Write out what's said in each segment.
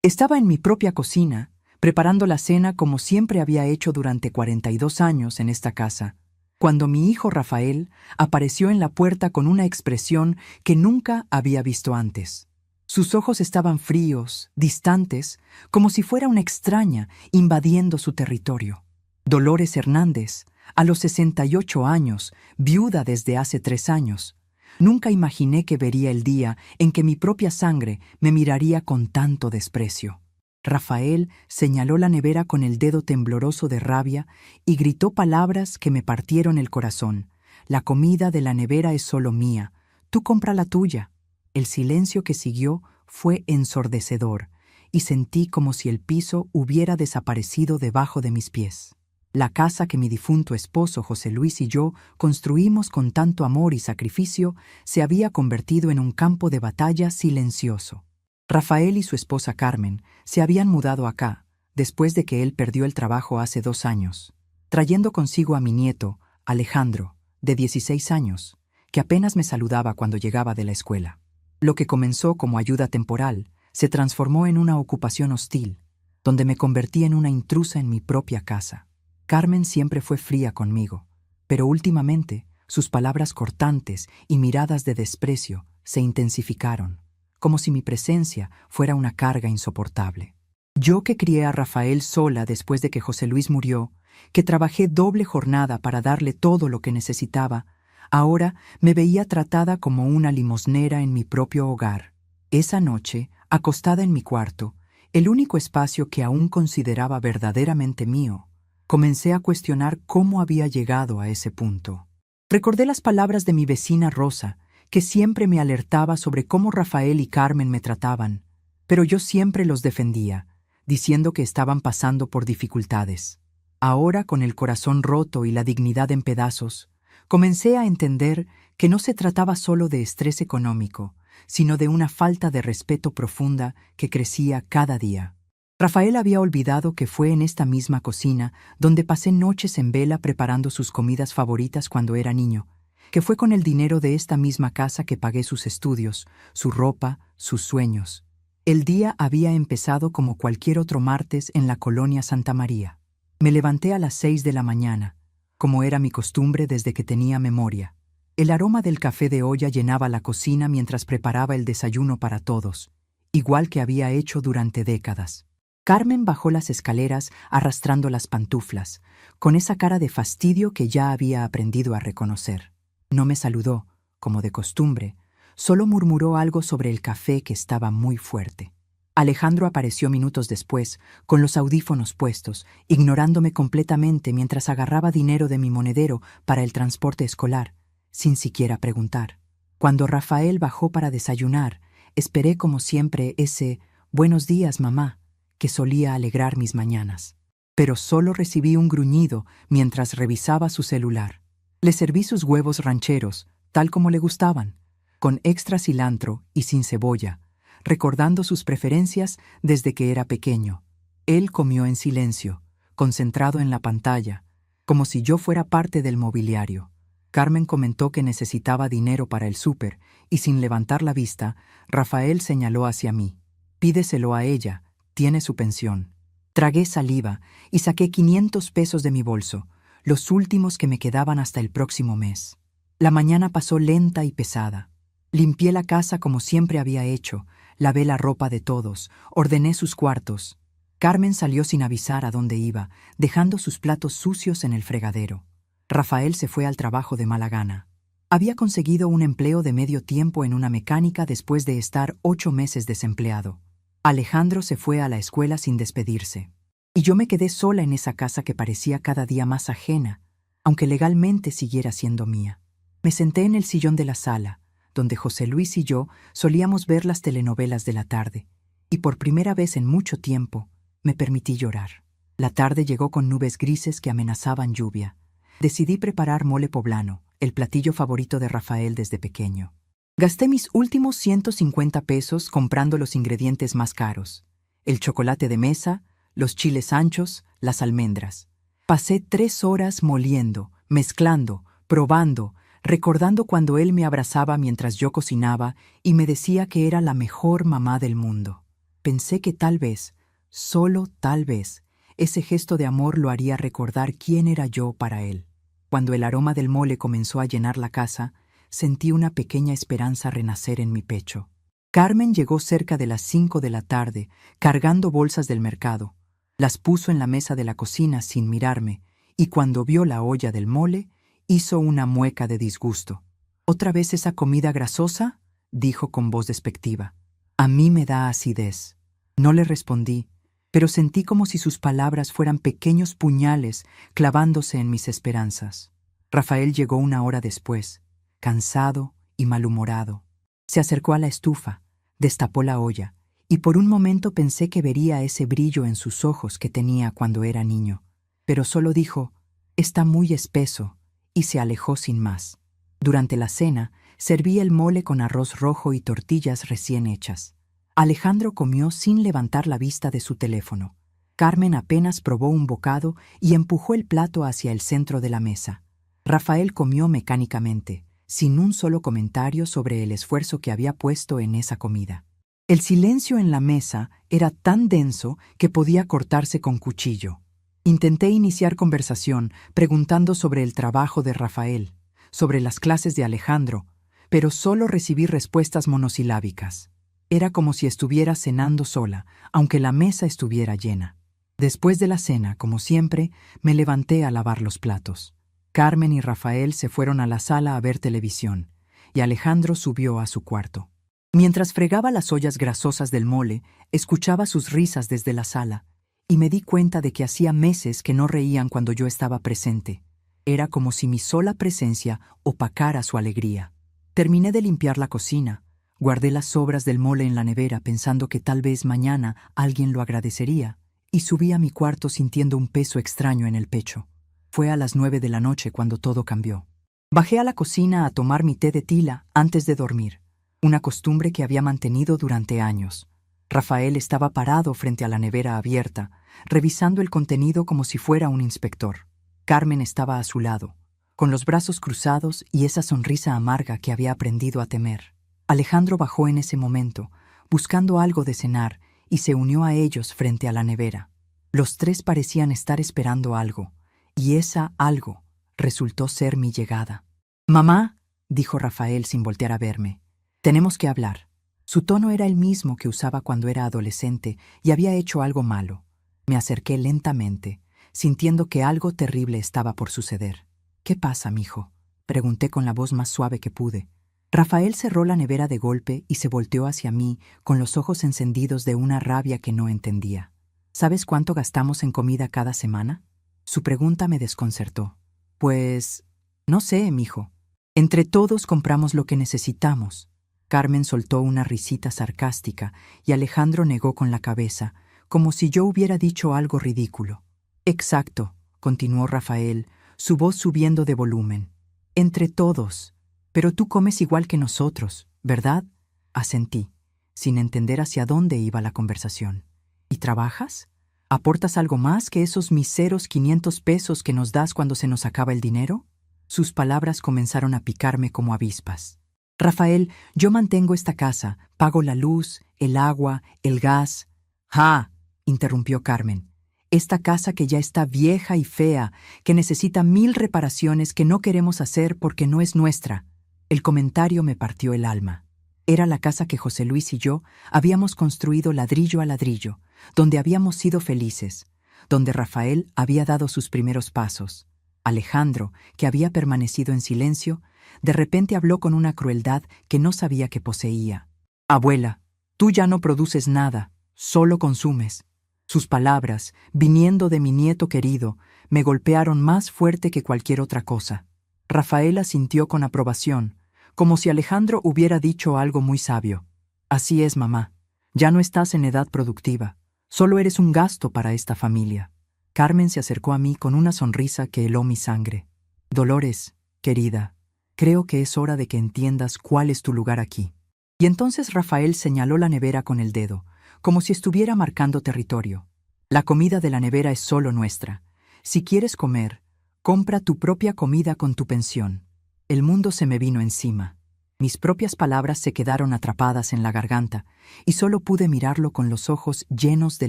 Estaba en mi propia cocina, preparando la cena como siempre había hecho durante 42 años en esta casa, cuando mi hijo Rafael apareció en la puerta con una expresión que nunca había visto antes. Sus ojos estaban fríos, distantes, como si fuera una extraña invadiendo su territorio. Dolores Hernández, a los 68 años, viuda desde hace 3 años. Nunca imaginé que vería el día en que mi propia sangre me miraría con tanto desprecio. Rafael señaló la nevera con el dedo tembloroso de rabia y gritó palabras que me partieron el corazón. La comida de la nevera es solo mía. Tú compra la tuya. El silencio que siguió fue ensordecedor y sentí como si el piso hubiera desaparecido debajo de mis pies. La casa que mi difunto esposo José Luis y yo construimos con tanto amor y sacrificio se había convertido en un campo de batalla silencioso. Rafael y su esposa Carmen se habían mudado acá, después de que él perdió el trabajo hace 2 años, trayendo consigo a mi nieto, Alejandro, de 16 años, que apenas me saludaba cuando llegaba de la escuela. Lo que comenzó como ayuda temporal se transformó en una ocupación hostil, donde me convertí en una intrusa en mi propia casa. Carmen siempre fue fría conmigo, pero últimamente sus palabras cortantes y miradas de desprecio se intensificaron, como si mi presencia fuera una carga insoportable. Yo que crié a Rafael sola después de que José Luis murió, que trabajé doble jornada para darle todo lo que necesitaba, ahora me veía tratada como una limosnera en mi propio hogar. Esa noche, acostada en mi cuarto, el único espacio que aún consideraba verdaderamente mío, comencé a cuestionar cómo había llegado a ese punto. Recordé las palabras de mi vecina Rosa, que siempre me alertaba sobre cómo Rafael y Carmen me trataban, pero yo siempre los defendía, diciendo que estaban pasando por dificultades. Ahora, con el corazón roto y la dignidad en pedazos, comencé a entender que no se trataba solo de estrés económico, sino de una falta de respeto profunda que crecía cada día. Rafael había olvidado que fue en esta misma cocina donde pasé noches en vela preparando sus comidas favoritas cuando era niño, que fue con el dinero de esta misma casa que pagué sus estudios, su ropa, sus sueños. El día había empezado como cualquier otro martes en la colonia Santa María. Me levanté a las 6 de la mañana, como era mi costumbre desde que tenía memoria. El aroma del café de olla llenaba la cocina mientras preparaba el desayuno para todos, igual que había hecho durante décadas. Carmen bajó las escaleras arrastrando las pantuflas, con esa cara de fastidio que ya había aprendido a reconocer. No me saludó, como de costumbre, solo murmuró algo sobre el café que estaba muy fuerte. Alejandro apareció minutos después, con los audífonos puestos, ignorándome completamente mientras agarraba dinero de mi monedero para el transporte escolar, sin siquiera preguntar. Cuando Rafael bajó para desayunar, esperé como siempre ese «Buenos días, mamá», que solía alegrar mis mañanas. Pero solo recibí un gruñido mientras revisaba su celular. Le serví sus huevos rancheros, tal como le gustaban, con extra cilantro y sin cebolla, recordando sus preferencias desde que era pequeño. Él comió en silencio, concentrado en la pantalla, como si yo fuera parte del mobiliario. Carmen comentó que necesitaba dinero para el súper y sin levantar la vista, Rafael señaló hacia mí. «Pídeselo a ella, tiene su pensión». Tragué saliva y saqué 500 pesos de mi bolso, los últimos que me quedaban hasta el próximo mes. La mañana pasó lenta y pesada. Limpié la casa como siempre había hecho, lavé la ropa de todos, ordené sus cuartos. Carmen salió sin avisar a dónde iba, dejando sus platos sucios en el fregadero. Rafael se fue al trabajo de mala gana. Había conseguido un empleo de medio tiempo en una mecánica después de estar 8 meses desempleado. Alejandro se fue a la escuela sin despedirse. Y yo me quedé sola en esa casa que parecía cada día más ajena, aunque legalmente siguiera siendo mía. Me senté en el sillón de la sala, donde José Luis y yo solíamos ver las telenovelas de la tarde, y por primera vez en mucho tiempo me permití llorar. La tarde llegó con nubes grises que amenazaban lluvia. Decidí preparar mole poblano, el platillo favorito de Rafael desde pequeño. Gasté mis últimos 150 pesos comprando los ingredientes más caros: el chocolate de mesa, los chiles anchos, las almendras. Pasé 3 horas moliendo, mezclando, probando, recordando cuando él me abrazaba mientras yo cocinaba y me decía que era la mejor mamá del mundo. Pensé que tal vez, solo tal vez, ese gesto de amor lo haría recordar quién era yo para él. Cuando el aroma del mole comenzó a llenar la casa, sentí una pequeña esperanza renacer en mi pecho. Carmen llegó cerca de las 5 de la tarde, cargando bolsas del mercado. Las puso en la mesa de la cocina sin mirarme, y cuando vio la olla del mole, hizo una mueca de disgusto. «¿Otra vez esa comida grasosa?», dijo con voz despectiva. «A mí me da acidez». No le respondí, pero sentí como si sus palabras fueran pequeños puñales clavándose en mis esperanzas. Rafael llegó una hora después, cansado y malhumorado. Se acercó a la estufa, destapó la olla, y por un momento pensé que vería ese brillo en sus ojos que tenía cuando era niño. Pero solo dijo, «Está muy espeso», y se alejó sin más. Durante la cena, serví el mole con arroz rojo y tortillas recién hechas. Alejandro comió sin levantar la vista de su teléfono. Carmen apenas probó un bocado y empujó el plato hacia el centro de la mesa. Rafael comió mecánicamente, sin un solo comentario sobre el esfuerzo que había puesto en esa comida. El silencio en la mesa era tan denso que podía cortarse con cuchillo. Intenté iniciar conversación preguntando sobre el trabajo de Rafael, sobre las clases de Alejandro, pero solo recibí respuestas monosilábicas. Era como si estuviera cenando sola, aunque la mesa estuviera llena. Después de la cena, como siempre, me levanté a lavar los platos. Carmen y Rafael se fueron a la sala a ver televisión, y Alejandro subió a su cuarto. Mientras fregaba las ollas grasosas del mole, escuchaba sus risas desde la sala, y me di cuenta de que hacía meses que no reían cuando yo estaba presente. Era como si mi sola presencia opacara su alegría. Terminé de limpiar la cocina. Guardé las sobras del mole en la nevera pensando que tal vez mañana alguien lo agradecería, y subí a mi cuarto sintiendo un peso extraño en el pecho. Fue a las 9 de la noche cuando todo cambió. Bajé a la cocina a tomar mi té de tila antes de dormir, una costumbre que había mantenido durante años. Rafael estaba parado frente a la nevera abierta, revisando el contenido como si fuera un inspector. Carmen estaba a su lado, con los brazos cruzados y esa sonrisa amarga que había aprendido a temer. Alejandro bajó en ese momento, buscando algo de cenar, y se unió a ellos frente a la nevera. Los tres parecían estar esperando algo, y esa algo resultó ser mi llegada. «Mamá», dijo Rafael sin voltear a verme, «tenemos que hablar». Su tono era el mismo que usaba cuando era adolescente y había hecho algo malo. Me acerqué lentamente, sintiendo que algo terrible estaba por suceder. «¿Qué pasa, mijo?», pregunté con la voz más suave que pude. Rafael cerró la nevera de golpe y se volteó hacia mí con los ojos encendidos de una rabia que no entendía. «¿Sabes cuánto gastamos en comida cada semana?». Su pregunta me desconcertó. «Pues, no sé, mijo. Entre todos compramos lo que necesitamos». Carmen soltó una risita sarcástica y Alejandro negó con la cabeza, como si yo hubiera dicho algo ridículo. «Exacto», continuó Rafael, su voz subiendo de volumen. «Entre todos. Pero tú comes igual que nosotros, ¿verdad?». Asentí, sin entender hacia dónde iba la conversación. «¿Y trabajas? ¿Aportas algo más que esos miseros 500 pesos que nos das cuando se nos acaba el dinero?». Sus palabras comenzaron a picarme como avispas. «Rafael, yo mantengo esta casa, pago la luz, el agua, el gas». «¡Ja!», interrumpió Carmen. «Esta casa que ya está vieja y fea, que necesita 1000 reparaciones que no queremos hacer porque no es nuestra». El comentario me partió el alma. Era la casa que José Luis y yo habíamos construido ladrillo a ladrillo, donde habíamos sido felices, donde Rafael había dado sus primeros pasos. Alejandro, que había permanecido en silencio, de repente habló con una crueldad que no sabía que poseía. «Abuela, tú ya no produces nada, solo consumes». Sus palabras, viniendo de mi nieto querido, me golpearon más fuerte que cualquier otra cosa. Rafael asintió con aprobación, como si Alejandro hubiera dicho algo muy sabio. «Así es, mamá. Ya no estás en edad productiva. Solo eres un gasto para esta familia». Carmen se acercó a mí con una sonrisa que heló mi sangre. «Dolores, querida, creo que es hora de que entiendas cuál es tu lugar aquí». Y entonces Rafael señaló la nevera con el dedo, como si estuviera marcando territorio. «La comida de la nevera es solo nuestra. Si quieres comer, compra tu propia comida con tu pensión». El mundo se me vino encima. Mis propias palabras se quedaron atrapadas en la garganta, y solo pude mirarlo con los ojos llenos de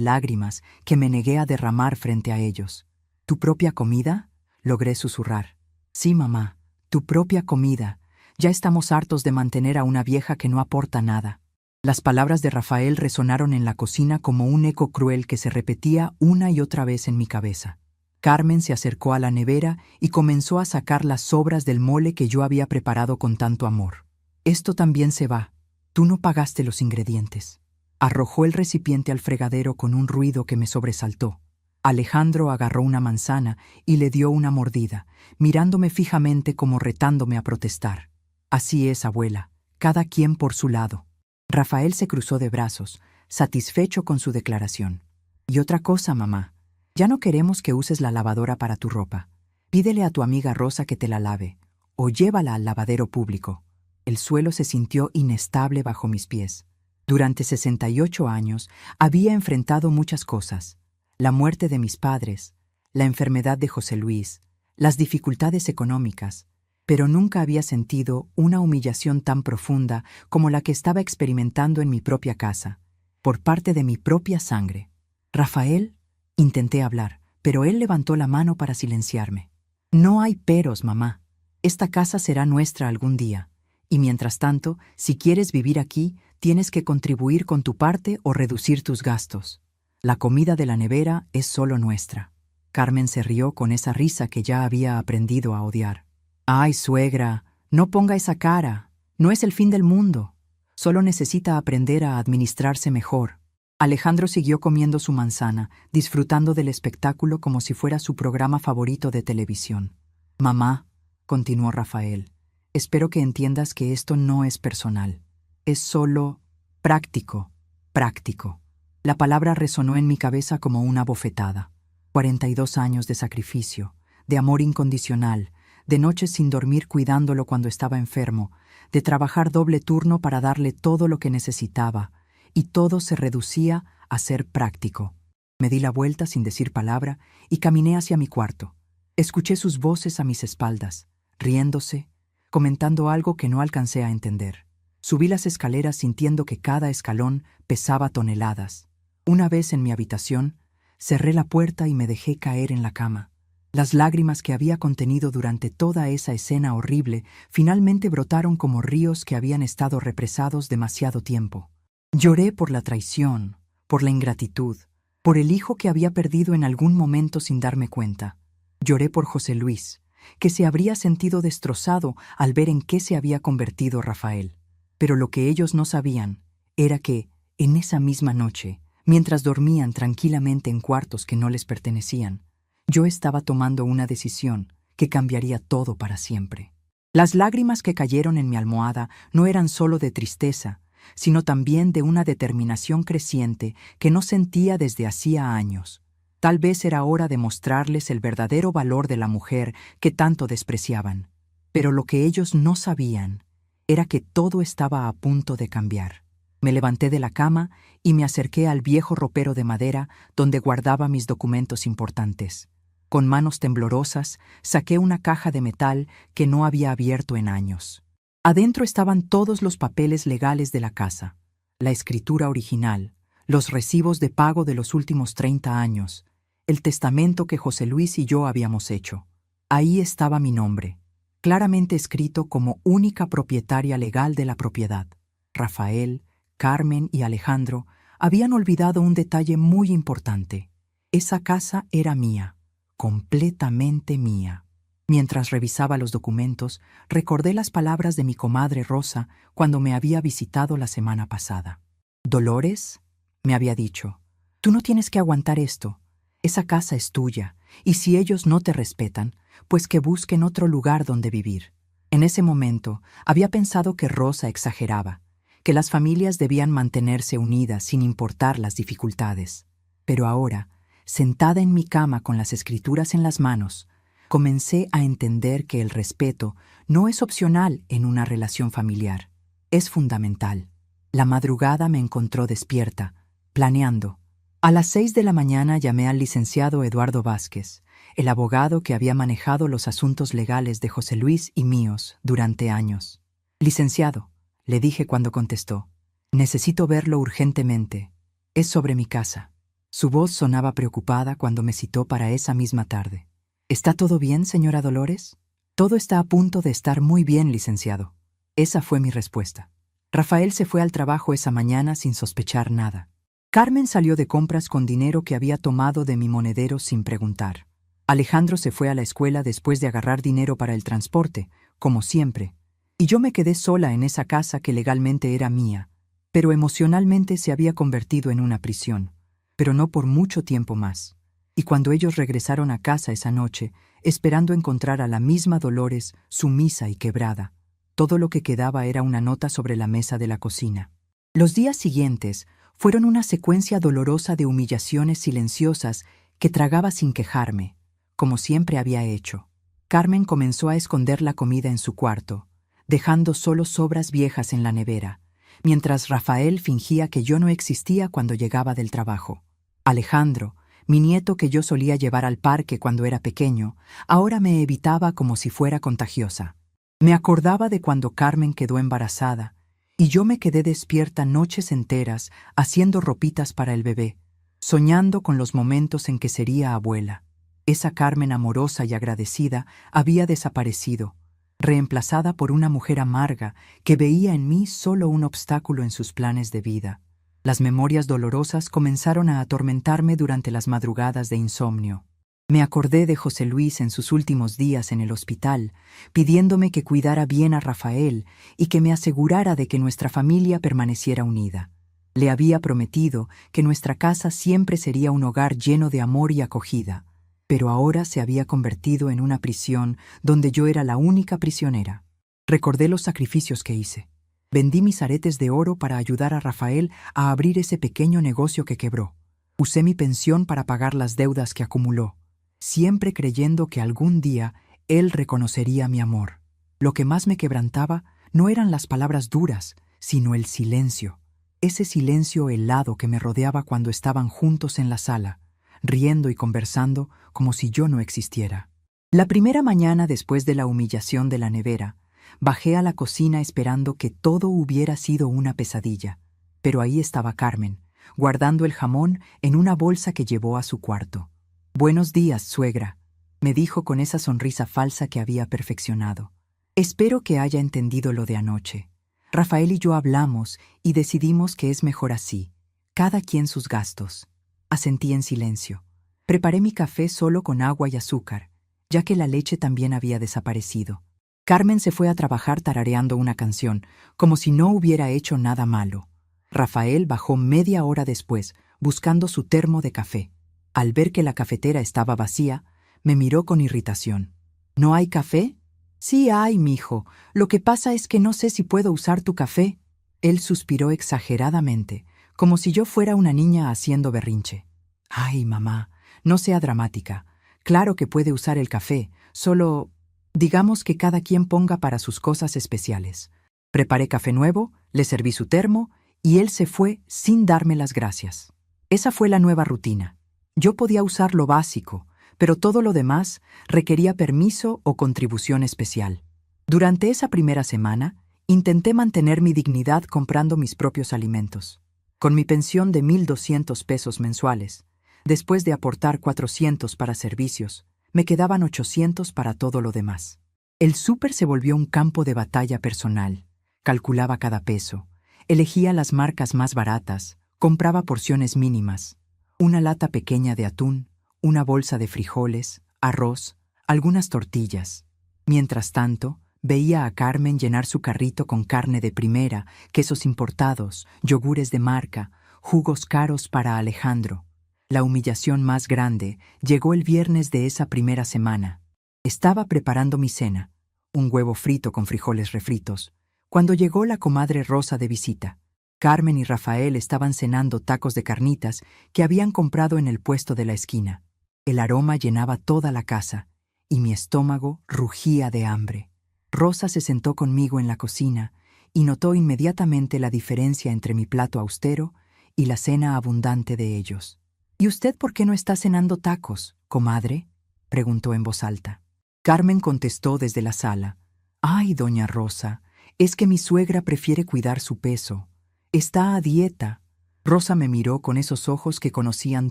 lágrimas que me negué a derramar frente a ellos. ¿Tu propia comida?, logré susurrar. Sí, mamá, tu propia comida. Ya estamos hartos de mantener a una vieja que no aporta nada. Las palabras de Rafael resonaron en la cocina como un eco cruel que se repetía una y otra vez en mi cabeza. Carmen se acercó a la nevera y comenzó a sacar las sobras del mole que yo había preparado con tanto amor. Esto también se va. Tú no pagaste los ingredientes. Arrojó el recipiente al fregadero con un ruido que me sobresaltó. Alejandro agarró una manzana y le dio una mordida, mirándome fijamente como retándome a protestar. Así es, abuela, cada quien por su lado. Rafael se cruzó de brazos, satisfecho con su declaración. Y otra cosa, mamá. Ya no queremos que uses la lavadora para tu ropa. Pídele a tu amiga Rosa que te la lave, o llévala al lavadero público. El suelo se sintió inestable bajo mis pies. Durante 68 años había enfrentado muchas cosas. La muerte de mis padres, la enfermedad de José Luis, las dificultades económicas, pero nunca había sentido una humillación tan profunda como la que estaba experimentando en mi propia casa, por parte de mi propia sangre. Rafael, intenté hablar, pero él levantó la mano para silenciarme. No hay peros, mamá. Esta casa será nuestra algún día, y mientras tanto, si quieres vivir aquí, tienes que contribuir con tu parte o reducir tus gastos. La comida de la nevera es solo nuestra. Carmen se rió con esa risa que ya había aprendido a odiar. Ay, suegra, no ponga esa cara. No es el fin del mundo. Solo necesita aprender a administrarse mejor. Alejandro siguió comiendo su manzana, disfrutando del espectáculo como si fuera su programa favorito de televisión. Mamá, continuó Rafael, espero que entiendas que esto no es personal. Es solo práctico, práctico. La palabra resonó en mi cabeza como una bofetada. 42 años de sacrificio, de amor incondicional, de noches sin dormir cuidándolo cuando estaba enfermo, de trabajar doble turno para darle todo lo que necesitaba, y todo se reducía a ser práctico. Me di la vuelta sin decir palabra y caminé hacia mi cuarto. Escuché sus voces a mis espaldas, riéndose, comentando algo que no alcancé a entender. Subí las escaleras sintiendo que cada escalón pesaba toneladas. Una vez en mi habitación, cerré la puerta y me dejé caer en la cama. Las lágrimas que había contenido durante toda esa escena horrible finalmente brotaron como ríos que habían estado represados demasiado tiempo. Lloré por la traición, por la ingratitud, por el hijo que había perdido en algún momento sin darme cuenta. Lloré por José Luis, que se habría sentido destrozado al ver en qué se había convertido Rafael. Pero lo que ellos no sabían era que, en esa misma noche, mientras dormían tranquilamente en cuartos que no les pertenecían, yo estaba tomando una decisión que cambiaría todo para siempre. Las lágrimas que cayeron en mi almohada no eran solo de tristeza, sino también de una determinación creciente que no sentía desde hacía años. Tal vez era hora de mostrarles el verdadero valor de la mujer que tanto despreciaban. Pero lo que ellos no sabían era que todo estaba a punto de cambiar. Me levanté de la cama y me acerqué al viejo ropero de madera donde guardaba mis documentos importantes. Con manos temblorosas, saqué una caja de metal que no había abierto en años. Adentro estaban todos los papeles legales de la casa, la escritura original, los recibos de pago de los últimos 30 años, el testamento que José Luis y yo habíamos hecho. Ahí estaba mi nombre, claramente escrito como única propietaria legal de la propiedad. Rafael, Carmen y Alejandro habían olvidado un detalle muy importante. Esa casa era mía, completamente mía. Mientras revisaba los documentos, recordé las palabras de mi comadre Rosa cuando me había visitado la semana pasada. «Dolores», me había dicho, «tú no tienes que aguantar esto. Esa casa es tuya, y si ellos no te respetan, pues que busquen otro lugar donde vivir». En ese momento, había pensado que Rosa exageraba, que las familias debían mantenerse unidas sin importar las dificultades. Pero ahora, sentada en mi cama con las escrituras en las manos, comencé a entender que el respeto no es opcional en una relación familiar, es fundamental. La madrugada me encontró despierta, planeando. A las 6 de la mañana llamé al licenciado Eduardo Vázquez, el abogado que había manejado los asuntos legales de José Luis y míos durante años. Licenciado, le dije cuando contestó. Necesito verlo urgentemente. Es sobre mi casa. Su voz sonaba preocupada cuando me citó para esa misma tarde. ¿Está todo bien, señora Dolores? Todo está a punto de estar muy bien, licenciado. Esa fue mi respuesta. Rafael se fue al trabajo esa mañana sin sospechar nada. Carmen salió de compras con dinero que había tomado de mi monedero sin preguntar. Alejandro se fue a la escuela después de agarrar dinero para el transporte, como siempre, y yo me quedé sola en esa casa que legalmente era mía, pero emocionalmente se había convertido en una prisión, pero no por mucho tiempo más. Y cuando ellos regresaron a casa esa noche, esperando encontrar a la misma Dolores, sumisa y quebrada, todo lo que quedaba era una nota sobre la mesa de la cocina. Los días siguientes fueron una secuencia dolorosa de humillaciones silenciosas que tragaba sin quejarme, como siempre había hecho. Carmen comenzó a esconder la comida en su cuarto, dejando solo sobras viejas en la nevera, mientras Rafael fingía que yo no existía cuando llegaba del trabajo. Alejandro, mi nieto que yo solía llevar al parque cuando era pequeño, ahora me evitaba como si fuera contagiosa. Me acordaba de cuando Carmen quedó embarazada, y yo me quedé despierta noches enteras haciendo ropitas para el bebé, soñando con los momentos en que sería abuela. Esa Carmen amorosa y agradecida había desaparecido, reemplazada por una mujer amarga que veía en mí solo un obstáculo en sus planes de vida. Las memorias dolorosas comenzaron a atormentarme durante las madrugadas de insomnio. Me acordé de José Luis en sus últimos días en el hospital, pidiéndome que cuidara bien a Rafael y que me asegurara de que nuestra familia permaneciera unida. Le había prometido que nuestra casa siempre sería un hogar lleno de amor y acogida, pero ahora se había convertido en una prisión donde yo era la única prisionera. Recordé los sacrificios que hice. Vendí mis aretes de oro para ayudar a Rafael a abrir ese pequeño negocio que quebró. Usé mi pensión para pagar las deudas que acumuló, siempre creyendo que algún día él reconocería mi amor. Lo que más me quebrantaba no eran las palabras duras, sino el silencio. Ese silencio helado que me rodeaba cuando estaban juntos en la sala, riendo y conversando como si yo no existiera. La primera mañana después de la humillación de la nevera, bajé a la cocina esperando que todo hubiera sido una pesadilla, pero ahí estaba Carmen, guardando el jamón en una bolsa que llevó a su cuarto. «Buenos días, suegra», me dijo con esa sonrisa falsa que había perfeccionado. «Espero que haya entendido lo de anoche. Rafael y yo hablamos y decidimos que es mejor así, cada quien sus gastos». Asentí en silencio. Preparé mi café solo con agua y azúcar, ya que la leche también había desaparecido. Carmen se fue a trabajar tarareando una canción, como si no hubiera hecho nada malo. Rafael bajó media hora después, buscando su termo de café. Al ver que la cafetera estaba vacía, me miró con irritación. «¿No hay café?» «Sí hay, mijo. Lo que pasa es que no sé si puedo usar tu café». Él suspiró exageradamente, como si yo fuera una niña haciendo berrinche. «Ay, mamá, no sea dramática. Claro que puede usar el café, solo digamos que cada quien ponga para sus cosas especiales». Preparé café nuevo, le serví su termo y él se fue sin darme las gracias. Esa fue la nueva rutina. Yo podía usar lo básico, pero todo lo demás requería permiso o contribución especial. Durante esa primera semana, intenté mantener mi dignidad comprando mis propios alimentos. Con mi pensión de 1,200 pesos mensuales, después de aportar 400 para servicios, me quedaban 800 para todo lo demás. El súper se volvió un campo de batalla personal. Calculaba cada peso, elegía las marcas más baratas, compraba porciones mínimas. Una lata pequeña de atún, una bolsa de frijoles, arroz, algunas tortillas. Mientras tanto, veía a Carmen llenar su carrito con carne de primera, quesos importados, yogures de marca, jugos caros para Alejandro. La humillación más grande llegó el viernes de esa primera semana. Estaba preparando mi cena, un huevo frito con frijoles refritos, cuando llegó la comadre Rosa de visita. Carmen y Rafael estaban cenando tacos de carnitas que habían comprado en el puesto de la esquina. El aroma llenaba toda la casa, y mi estómago rugía de hambre. Rosa se sentó conmigo en la cocina y notó inmediatamente la diferencia entre mi plato austero y la cena abundante de ellos. «¿Y usted por qué no está cenando tacos, comadre?», preguntó en voz alta. Carmen contestó desde la sala. «Ay, doña Rosa, Es que mi suegra prefiere cuidar su peso. Está a dieta. Rosa me miró con esos ojos que conocían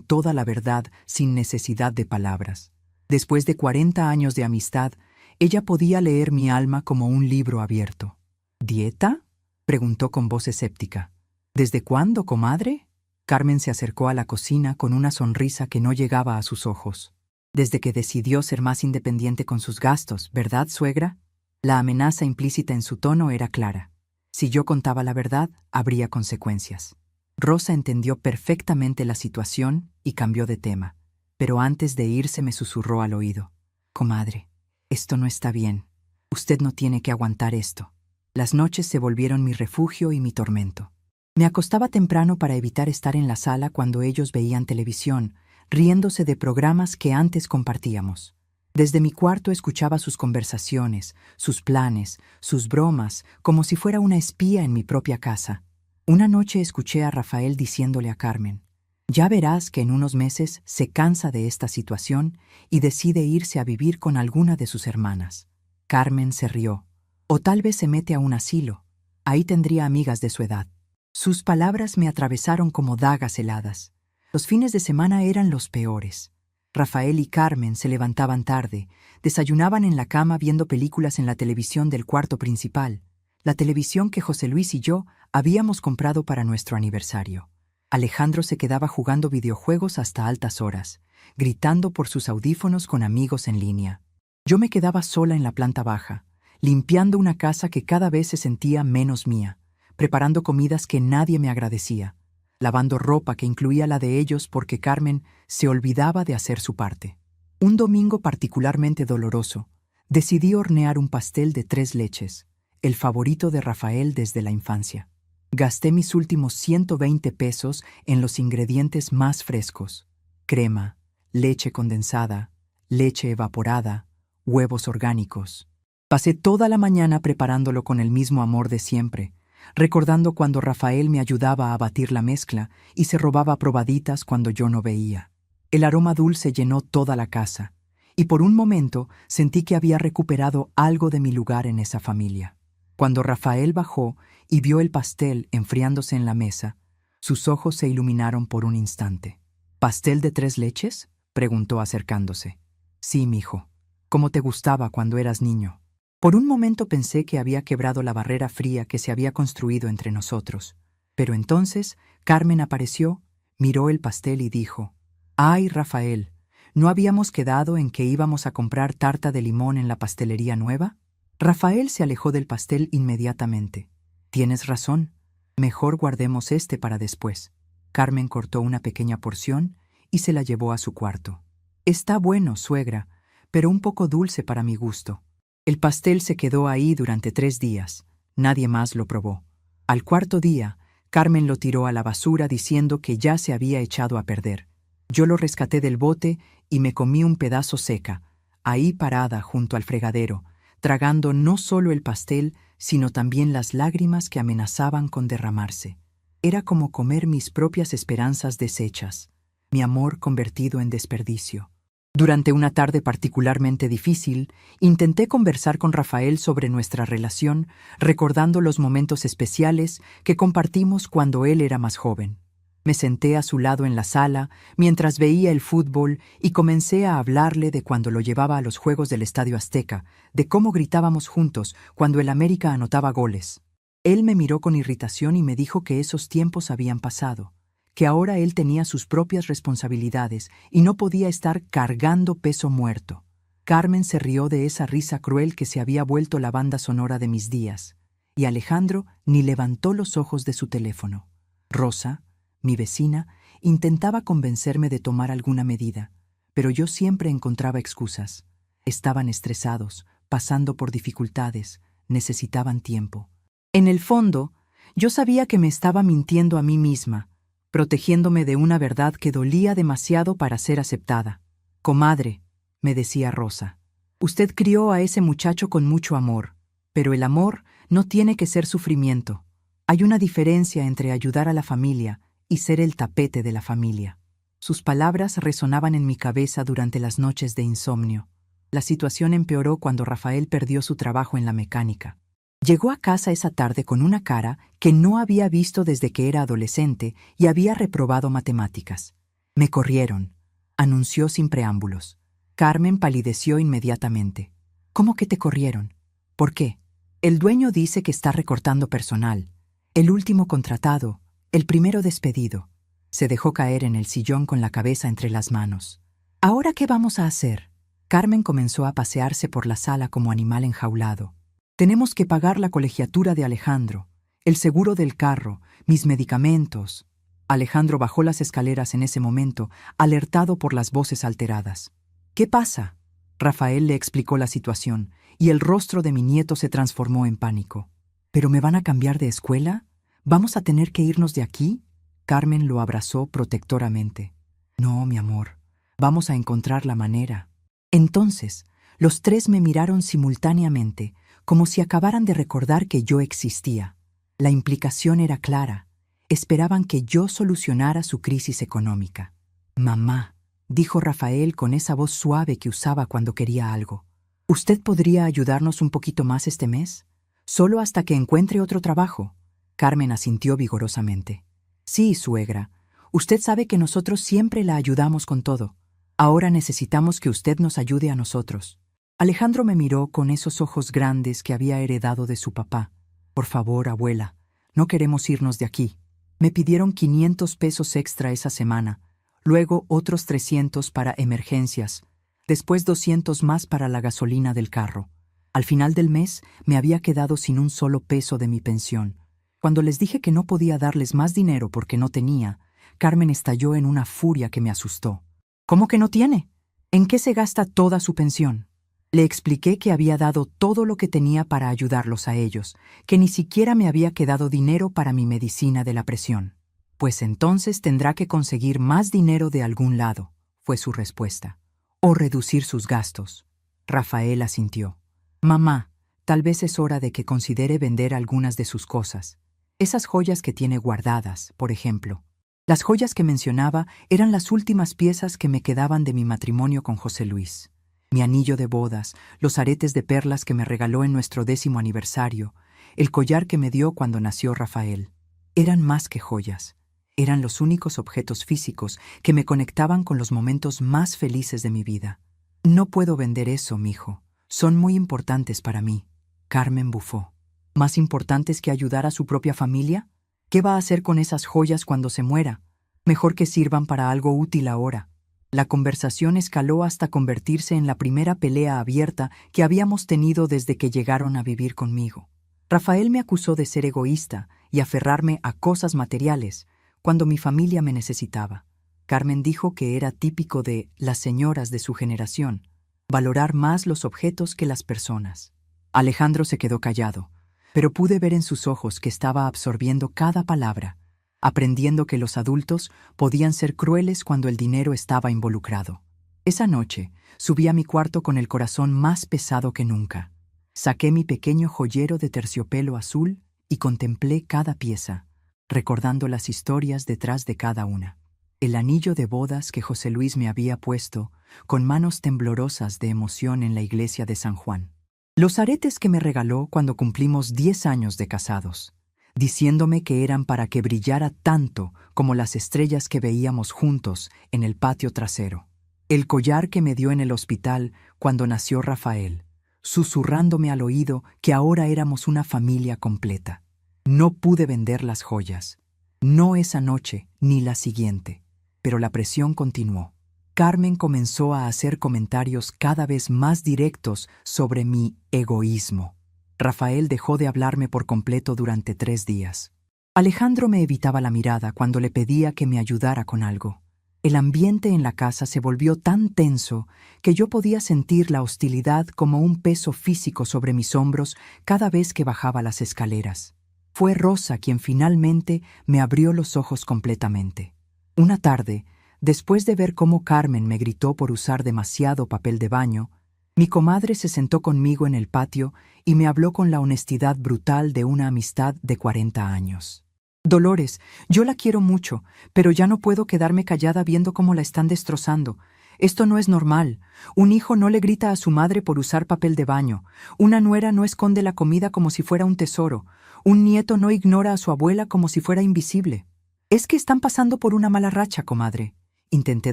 toda la verdad sin necesidad de palabras. Después de 40 años de amistad, ella podía leer mi alma como un libro abierto. ¿Dieta?, preguntó con voz escéptica. ¿Desde cuándo, comadre? Carmen se acercó a la cocina con una sonrisa que no llegaba a sus ojos. Desde que decidió ser más independiente con sus gastos, ¿verdad, suegra? La amenaza implícita en su tono era clara. Si yo contaba la verdad, habría consecuencias. Rosa entendió perfectamente la situación y cambió de tema, pero antes de irse me susurró al oído. Comadre, esto no está bien. Usted no tiene que aguantar esto. Las noches se volvieron mi refugio y mi tormento. Me acostaba temprano para evitar estar en la sala cuando ellos veían televisión, riéndose de programas que antes compartíamos. Desde mi cuarto escuchaba sus conversaciones, sus planes, sus bromas, como si fuera una espía en mi propia casa. Una noche escuché a Rafael diciéndole a Carmen: «Ya verás que en unos meses se cansa de esta situación y decide irse a vivir con alguna de sus hermanas». Carmen se rió. «O tal vez se mete a un asilo. Ahí tendría amigas de su edad». Sus palabras me atravesaron como dagas heladas. Los fines de semana eran los peores. Rafael y Carmen se levantaban tarde, desayunaban en la cama viendo películas en la televisión del cuarto principal, la televisión que José Luis y yo habíamos comprado para nuestro aniversario. Alejandro se quedaba jugando videojuegos hasta altas horas, gritando por sus audífonos con amigos en línea. Yo me quedaba sola en la planta baja, limpiando una casa que cada vez se sentía menos mía, preparando comidas que nadie me agradecía, lavando ropa que incluía la de ellos porque Carmen se olvidaba de hacer su parte. Un domingo particularmente doloroso, decidí hornear un pastel de 3 leches, el favorito de Rafael desde la infancia. Gasté mis últimos 120 pesos en los ingredientes más frescos: crema, leche condensada, leche evaporada, huevos orgánicos. Pasé toda la mañana preparándolo con el mismo amor de siempre, recordando cuando Rafael me ayudaba a batir la mezcla y se robaba probaditas cuando yo no veía. El aroma dulce llenó toda la casa, y por un momento sentí que había recuperado algo de mi lugar en esa familia. Cuando Rafael bajó y vio el pastel enfriándose en la mesa, sus ojos se iluminaron por un instante. ¿Pastel de 3 leches?, preguntó acercándose. Sí, mijo, como te gustaba cuando eras niño. Por un momento pensé que había quebrado la barrera fría que se había construido entre nosotros. Pero entonces Carmen apareció, miró el pastel y dijo: «Ay, Rafael, ¿no habíamos quedado en que íbamos a comprar tarta de limón en la pastelería nueva?». Rafael se alejó del pastel inmediatamente. «Tienes razón, mejor guardemos este para después». Carmen cortó una pequeña porción y se la llevó a su cuarto. «Está bueno, suegra, pero un poco dulce para mi gusto». El pastel se quedó ahí durante 3 días. Nadie más lo probó. Al 4.º día, Carmen lo tiró a la basura diciendo que ya se había echado a perder. Yo lo rescaté del bote y me comí un pedazo seca, ahí parada junto al fregadero, tragando no solo el pastel, sino también las lágrimas que amenazaban con derramarse. Era como comer mis propias esperanzas deshechas, mi amor convertido en desperdicio. Durante una tarde particularmente difícil, intenté conversar con Rafael sobre nuestra relación, recordando los momentos especiales que compartimos cuando él era más joven. Me senté a su lado en la sala mientras veía el fútbol y comencé a hablarle de cuando lo llevaba a los juegos del Estadio Azteca, de cómo gritábamos juntos cuando el América anotaba goles. Él me miró con irritación y me dijo que esos tiempos habían pasado, que ahora él tenía sus propias responsabilidades y no podía estar cargando peso muerto. Carmen se rió de esa risa cruel que se había vuelto la banda sonora de mis días, y Alejandro ni levantó los ojos de su teléfono. Rosa, mi vecina, intentaba convencerme de tomar alguna medida, pero yo siempre encontraba excusas. Estaban estresados, pasando por dificultades, necesitaban tiempo. En el fondo, yo sabía que me estaba mintiendo a mí misma, protegiéndome de una verdad que dolía demasiado para ser aceptada. «Comadre», me decía Rosa, «usted crió a ese muchacho con mucho amor, pero el amor no tiene que ser sufrimiento. Hay una diferencia entre ayudar a la familia y ser el tapete de la familia». Sus palabras resonaban en mi cabeza durante las noches de insomnio. La situación empeoró cuando Rafael perdió su trabajo en la mecánica. Llegó a casa esa tarde con una cara que no había visto desde que era adolescente y había reprobado matemáticas. Me corrieron, anunció sin preámbulos. Carmen palideció inmediatamente. ¿Cómo que te corrieron? ¿Por qué? El dueño dice que está recortando personal. El último contratado, el primero despedido. Se dejó caer en el sillón con la cabeza entre las manos. ¿Ahora qué vamos a hacer? Carmen comenzó a pasearse por la sala como animal enjaulado. Tenemos que pagar la colegiatura de Alejandro, el seguro del carro, mis medicamentos. Alejandro bajó las escaleras en ese momento, alertado por las voces alteradas. ¿Qué pasa? Rafael le explicó la situación, y el rostro de mi nieto se transformó en pánico. ¿Pero me van a cambiar de escuela? ¿Vamos a tener que irnos de aquí? Carmen lo abrazó protectoramente. No, mi amor, vamos a encontrar la manera. Entonces, los tres me miraron simultáneamente, como si acabaran de recordar que yo existía. La implicación era clara. Esperaban que yo solucionara su crisis económica. Mamá, dijo Rafael con esa voz suave que usaba cuando quería algo. ¿Usted podría ayudarnos un poquito más este mes? Solo hasta que encuentre otro trabajo. Carmen asintió vigorosamente. Sí, suegra. Usted sabe que nosotros siempre la ayudamos con todo. Ahora necesitamos que usted nos ayude a nosotros. Alejandro me miró con esos ojos grandes que había heredado de su papá. Por favor, abuela, no queremos irnos de aquí. Me pidieron 500 pesos extra esa semana, luego otros 300 para emergencias, después 200 más para la gasolina del carro. Al final del mes me había quedado sin un solo peso de mi pensión. Cuando les dije que no podía darles más dinero porque no tenía, Carmen estalló en una furia que me asustó. ¿Cómo que no tiene? ¿En qué se gasta toda su pensión? Le expliqué que había dado todo lo que tenía para ayudarlos a ellos, que ni siquiera me había quedado dinero para mi medicina de la presión. Pues entonces tendrá que conseguir más dinero de algún lado, fue su respuesta. O reducir sus gastos. Rafael asintió. Mamá, tal vez es hora de que considere vender algunas de sus cosas. Esas joyas que tiene guardadas, por ejemplo. Las joyas que mencionaba eran las últimas piezas que me quedaban de mi matrimonio con José Luis. Mi anillo de bodas, los aretes de perlas que me regaló en nuestro 10º aniversario, el collar que me dio cuando nació Rafael. Eran más que joyas. Eran los únicos objetos físicos que me conectaban con los momentos más felices de mi vida. No puedo vender eso, mijo. Son muy importantes para mí. Carmen bufó. ¿Más importantes que ayudar a su propia familia? ¿Qué va a hacer con esas joyas cuando se muera? Mejor que sirvan para algo útil ahora. La conversación escaló hasta convertirse en la primera pelea abierta que habíamos tenido desde que llegaron a vivir conmigo. Rafael me acusó de ser egoísta y aferrarme a cosas materiales cuando mi familia me necesitaba. Carmen dijo que era típico de las señoras de su generación, valorar más los objetos que las personas. Alejandro se quedó callado, pero pude ver en sus ojos que estaba absorbiendo cada palabra, aprendiendo que los adultos podían ser crueles cuando el dinero estaba involucrado. Esa noche subí a mi cuarto con el corazón más pesado que nunca. Saqué mi pequeño joyero de terciopelo azul y contemplé cada pieza, recordando las historias detrás de cada una. El anillo de bodas que José Luis me había puesto, con manos temblorosas de emoción en la iglesia de San Juan. Los aretes que me regaló cuando cumplimos 10 años de casados, diciéndome que eran para que brillara tanto como las estrellas que veíamos juntos en el patio trasero. El collar que me dio en el hospital cuando nació Rafael, susurrándome al oído que ahora éramos una familia completa. No pude vender las joyas, no esa noche ni la siguiente, pero la presión continuó. Carmen comenzó a hacer comentarios cada vez más directos sobre mi egoísmo. Rafael dejó de hablarme por completo durante 3 días. Alejandro me evitaba la mirada cuando le pedía que me ayudara con algo. El ambiente en la casa se volvió tan tenso que yo podía sentir la hostilidad como un peso físico sobre mis hombros cada vez que bajaba las escaleras. Fue Rosa quien finalmente me abrió los ojos completamente. Una tarde, después de ver cómo Carmen me gritó por usar demasiado papel de baño, mi comadre se sentó conmigo en el patio y me habló con la honestidad brutal de una amistad de 40 años. Dolores, yo la quiero mucho, pero ya no puedo quedarme callada viendo cómo la están destrozando. Esto no es normal. Un hijo no le grita a su madre por usar papel de baño. Una nuera no esconde la comida como si fuera un tesoro. Un nieto no ignora a su abuela como si fuera invisible. Es que están pasando por una mala racha, comadre. Intenté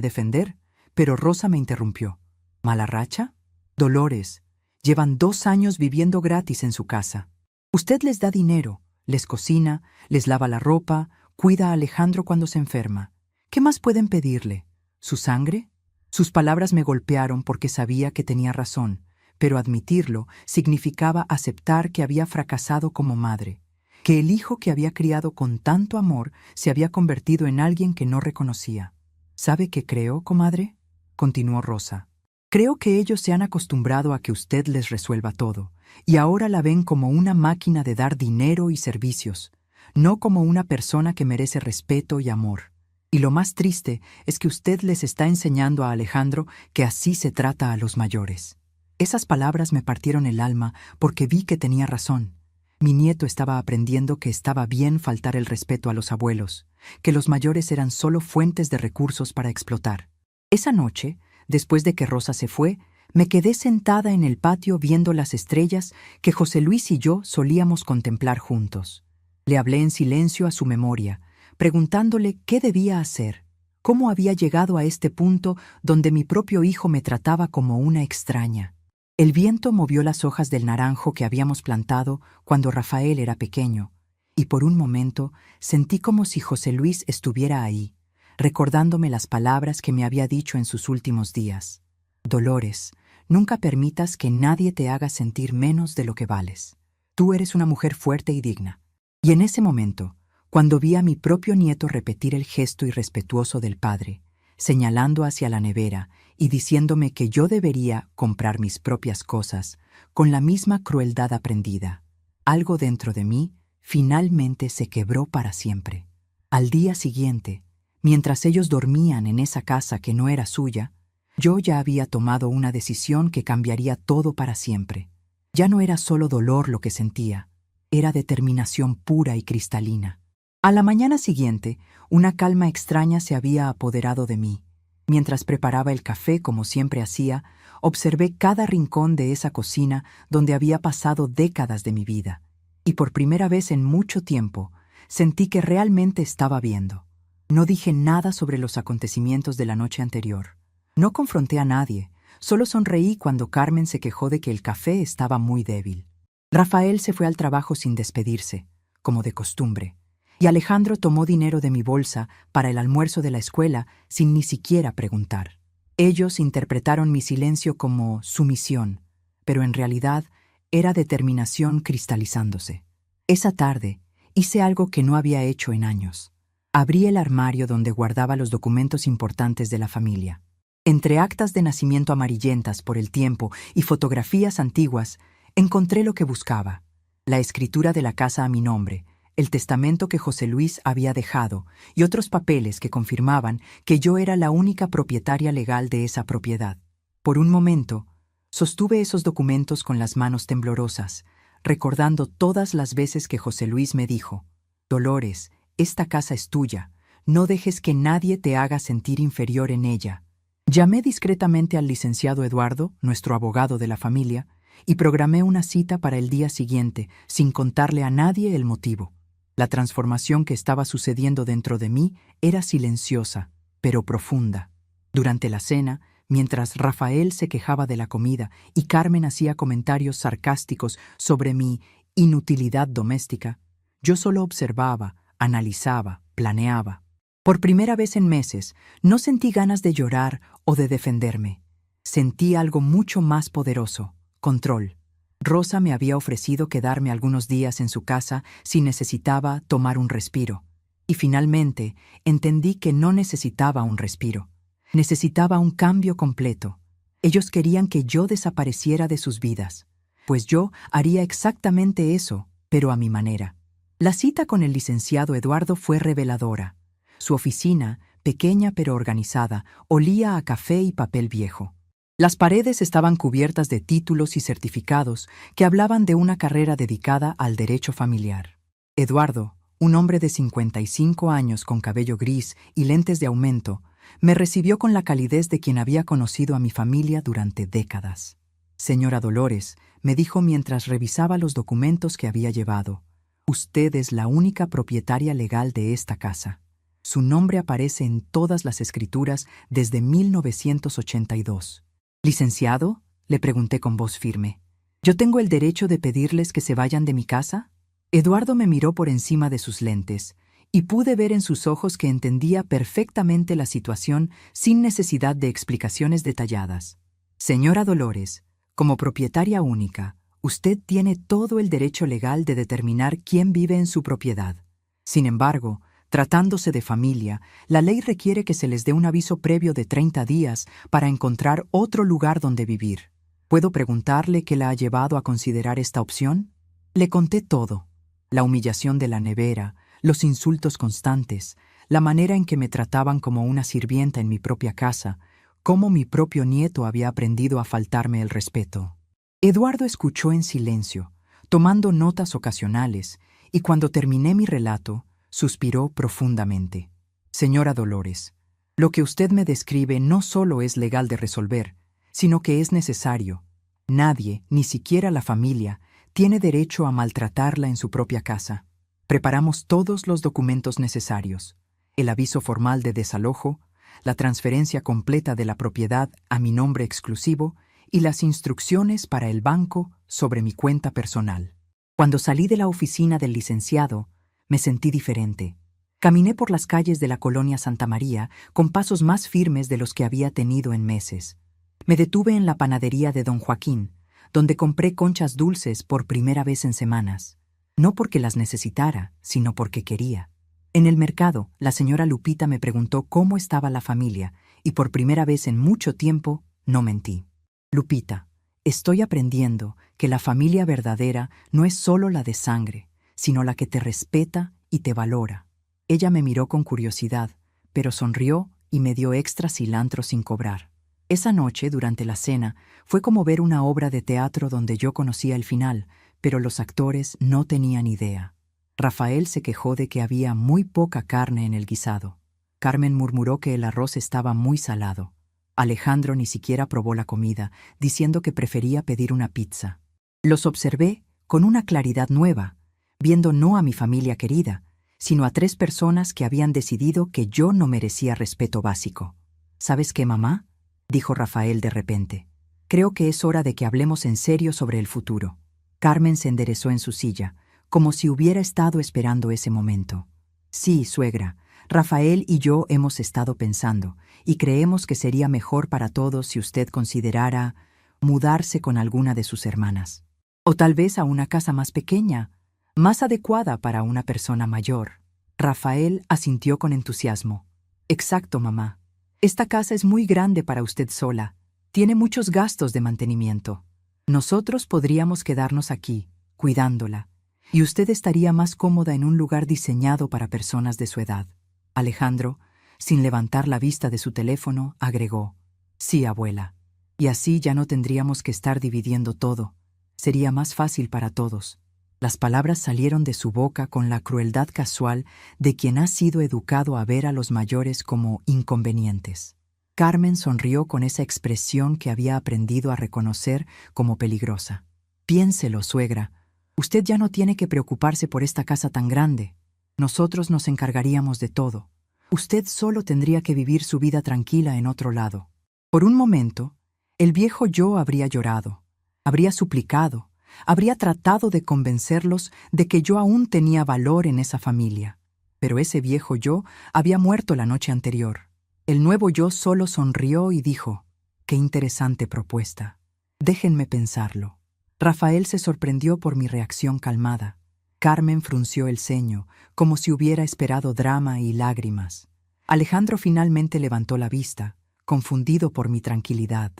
defender, pero Rosa me interrumpió. ¿Mala racha? Dolores, llevan 2 años viviendo gratis en su casa. Usted les da dinero, les cocina, les lava la ropa, cuida a Alejandro cuando se enferma. ¿Qué más pueden pedirle? ¿Su sangre? Sus palabras me golpearon porque sabía que tenía razón, pero admitirlo significaba aceptar que había fracasado como madre, que el hijo que había criado con tanto amor se había convertido en alguien que no reconocía. ¿Sabe qué creo, comadre?, continuó Rosa. Creo que ellos se han acostumbrado a que usted les resuelva todo, y ahora la ven como una máquina de dar dinero y servicios, no como una persona que merece respeto y amor. Y lo más triste es que usted les está enseñando a Alejandro que así se trata a los mayores. Esas palabras me partieron el alma porque vi que tenía razón. Mi nieto estaba aprendiendo que estaba bien faltar el respeto a los abuelos, que los mayores eran solo fuentes de recursos para explotar. Esa noche, después de que Rosa se fue, me quedé sentada en el patio viendo las estrellas que José Luis y yo solíamos contemplar juntos. Le hablé en silencio a su memoria, preguntándole qué debía hacer, cómo había llegado a este punto donde mi propio hijo me trataba como una extraña. El viento movió las hojas del naranjo que habíamos plantado cuando Rafael era pequeño, y por un momento sentí como si José Luis estuviera ahí, recordándome las palabras que me había dicho en sus últimos días. Dolores, nunca permitas que nadie te haga sentir menos de lo que vales. Tú eres una mujer fuerte y digna. Y en ese momento, cuando vi a mi propio nieto repetir el gesto irrespetuoso del padre, señalando hacia la nevera y diciéndome que yo debería comprar mis propias cosas con la misma crueldad aprendida, algo dentro de mí finalmente se quebró para siempre. Al día siguiente, mientras ellos dormían en esa casa que no era suya, yo ya había tomado una decisión que cambiaría todo para siempre. Ya no era solo dolor lo que sentía, era determinación pura y cristalina. A la mañana siguiente, una calma extraña se había apoderado de mí. Mientras preparaba el café como siempre hacía, observé cada rincón de esa cocina donde había pasado décadas de mi vida. Y por primera vez en mucho tiempo, sentí que realmente estaba viendo. No dije nada sobre los acontecimientos de la noche anterior. No confronté a nadie, solo sonreí cuando Carmen se quejó de que el café estaba muy débil. Rafael se fue al trabajo sin despedirse, como de costumbre, y Alejandro tomó dinero de mi bolsa para el almuerzo de la escuela sin ni siquiera preguntar. Ellos interpretaron mi silencio como sumisión, pero en realidad era determinación cristalizándose. Esa tarde hice algo que no había hecho en años. Abrí el armario donde guardaba los documentos importantes de la familia. Entre actas de nacimiento amarillentas por el tiempo y fotografías antiguas, encontré lo que buscaba: la escritura de la casa a mi nombre, el testamento que José Luis había dejado y otros papeles que confirmaban que yo era la única propietaria legal de esa propiedad. Por un momento, sostuve esos documentos con las manos temblorosas, recordando todas las veces que José Luis me dijo: «Dolores, esta casa es tuya, no dejes que nadie te haga sentir inferior en ella». Llamé discretamente al licenciado Eduardo, nuestro abogado de la familia, y programé una cita para el día siguiente, sin contarle a nadie el motivo. La transformación que estaba sucediendo dentro de mí era silenciosa, pero profunda. Durante la cena, mientras Rafael se quejaba de la comida y Carmen hacía comentarios sarcásticos sobre mi inutilidad doméstica, yo solo observaba, analizaba, planeaba. Por primera vez en meses, no sentí ganas de llorar o de defenderme. Sentí algo mucho más poderoso: control. Rosa me había ofrecido quedarme algunos días en su casa si necesitaba tomar un respiro. Y finalmente entendí que no necesitaba un respiro. Necesitaba un cambio completo. Ellos querían que yo desapareciera de sus vidas, pues yo haría exactamente eso, pero a mi manera. La cita con el licenciado Eduardo fue reveladora. Su oficina, pequeña pero organizada, olía a café y papel viejo. Las paredes estaban cubiertas de títulos y certificados que hablaban de una carrera dedicada al derecho familiar. Eduardo, un hombre de 55 años con cabello gris y lentes de aumento, me recibió con la calidez de quien había conocido a mi familia durante décadas. Señora Dolores, me dijo mientras revisaba los documentos que había llevado, usted es la única propietaria legal de esta casa. Su nombre aparece en todas las escrituras desde 1982. ¿Licenciado?, le pregunté con voz firme. ¿Yo tengo el derecho de pedirles que se vayan de mi casa? Eduardo me miró por encima de sus lentes, y pude ver en sus ojos que entendía perfectamente la situación sin necesidad de explicaciones detalladas. Señora Dolores, como propietaria única, usted tiene todo el derecho legal de determinar quién vive en su propiedad. Sin embargo, tratándose de familia, la ley requiere que se les dé un aviso previo de 30 días para encontrar otro lugar donde vivir. ¿Puedo preguntarle qué la ha llevado a considerar esta opción? Le conté todo. La humillación de la nevera, los insultos constantes, la manera en que me trataban como una sirvienta en mi propia casa, cómo mi propio nieto había aprendido a faltarme el respeto. Eduardo escuchó en silencio, tomando notas ocasionales, y cuando terminé mi relato, suspiró profundamente. Señora Dolores, lo que usted me describe no solo es legal de resolver, sino que es necesario. Nadie, ni siquiera la familia, tiene derecho a maltratarla en su propia casa. Preparamos todos los documentos necesarios, el aviso formal de desalojo, la transferencia completa de la propiedad a mi nombre exclusivo y las instrucciones para el banco sobre mi cuenta personal. Cuando salí de la oficina del licenciado, me sentí diferente. Caminé por las calles de la colonia Santa María con pasos más firmes de los que había tenido en meses. Me detuve en la panadería de don Joaquín, donde compré conchas dulces por primera vez en semanas. No porque las necesitara, sino porque quería. En el mercado, la señora Lupita me preguntó cómo estaba la familia, y por primera vez en mucho tiempo no mentí. Lupita, estoy aprendiendo que la familia verdadera no es solo la de sangre, sino la que te respeta y te valora. Ella me miró con curiosidad, pero sonrió y me dio extra cilantro sin cobrar. Esa noche, durante la cena, fue como ver una obra de teatro donde yo conocía el final, pero los actores no tenían idea. Rafael se quejó de que había muy poca carne en el guisado. Carmen murmuró que el arroz estaba muy salado. Alejandro ni siquiera probó la comida, diciendo que prefería pedir una pizza. Los observé con una claridad nueva, viendo no a mi familia querida, sino a 3 personas que habían decidido que yo no merecía respeto básico. ¿Sabes qué, mamá?, dijo Rafael de repente. Creo que es hora de que hablemos en serio sobre el futuro. Carmen se enderezó en su silla, como si hubiera estado esperando ese momento. Sí, suegra, Rafael y yo hemos estado pensando, y creemos que sería mejor para todos si usted considerara mudarse con alguna de sus hermanas. O tal vez a una casa más pequeña, más adecuada para una persona mayor. Rafael asintió con entusiasmo. Exacto, mamá. Esta casa es muy grande para usted sola. Tiene muchos gastos de mantenimiento. Nosotros podríamos quedarnos aquí, cuidándola, y usted estaría más cómoda en un lugar diseñado para personas de su edad. Alejandro, sin levantar la vista de su teléfono, agregó: Sí, abuela. Y así ya no tendríamos que estar dividiendo todo. Sería más fácil para todos. Las palabras salieron de su boca con la crueldad casual de quien ha sido educado a ver a los mayores como inconvenientes. Carmen sonrió con esa expresión que había aprendido a reconocer como peligrosa. Piénselo, suegra. Usted ya no tiene que preocuparse por esta casa tan grande. Nosotros nos encargaríamos de todo. Usted solo tendría que vivir su vida tranquila en otro lado. Por un momento, el viejo yo habría llorado, habría suplicado, habría tratado de convencerlos de que yo aún tenía valor en esa familia. Pero ese viejo yo había muerto la noche anterior. El nuevo yo solo sonrió y dijo: «Qué interesante propuesta. Déjenme pensarlo». Rafael se sorprendió por mi reacción calmada. Carmen frunció el ceño, como si hubiera esperado drama y lágrimas. Alejandro finalmente levantó la vista, confundido por mi tranquilidad.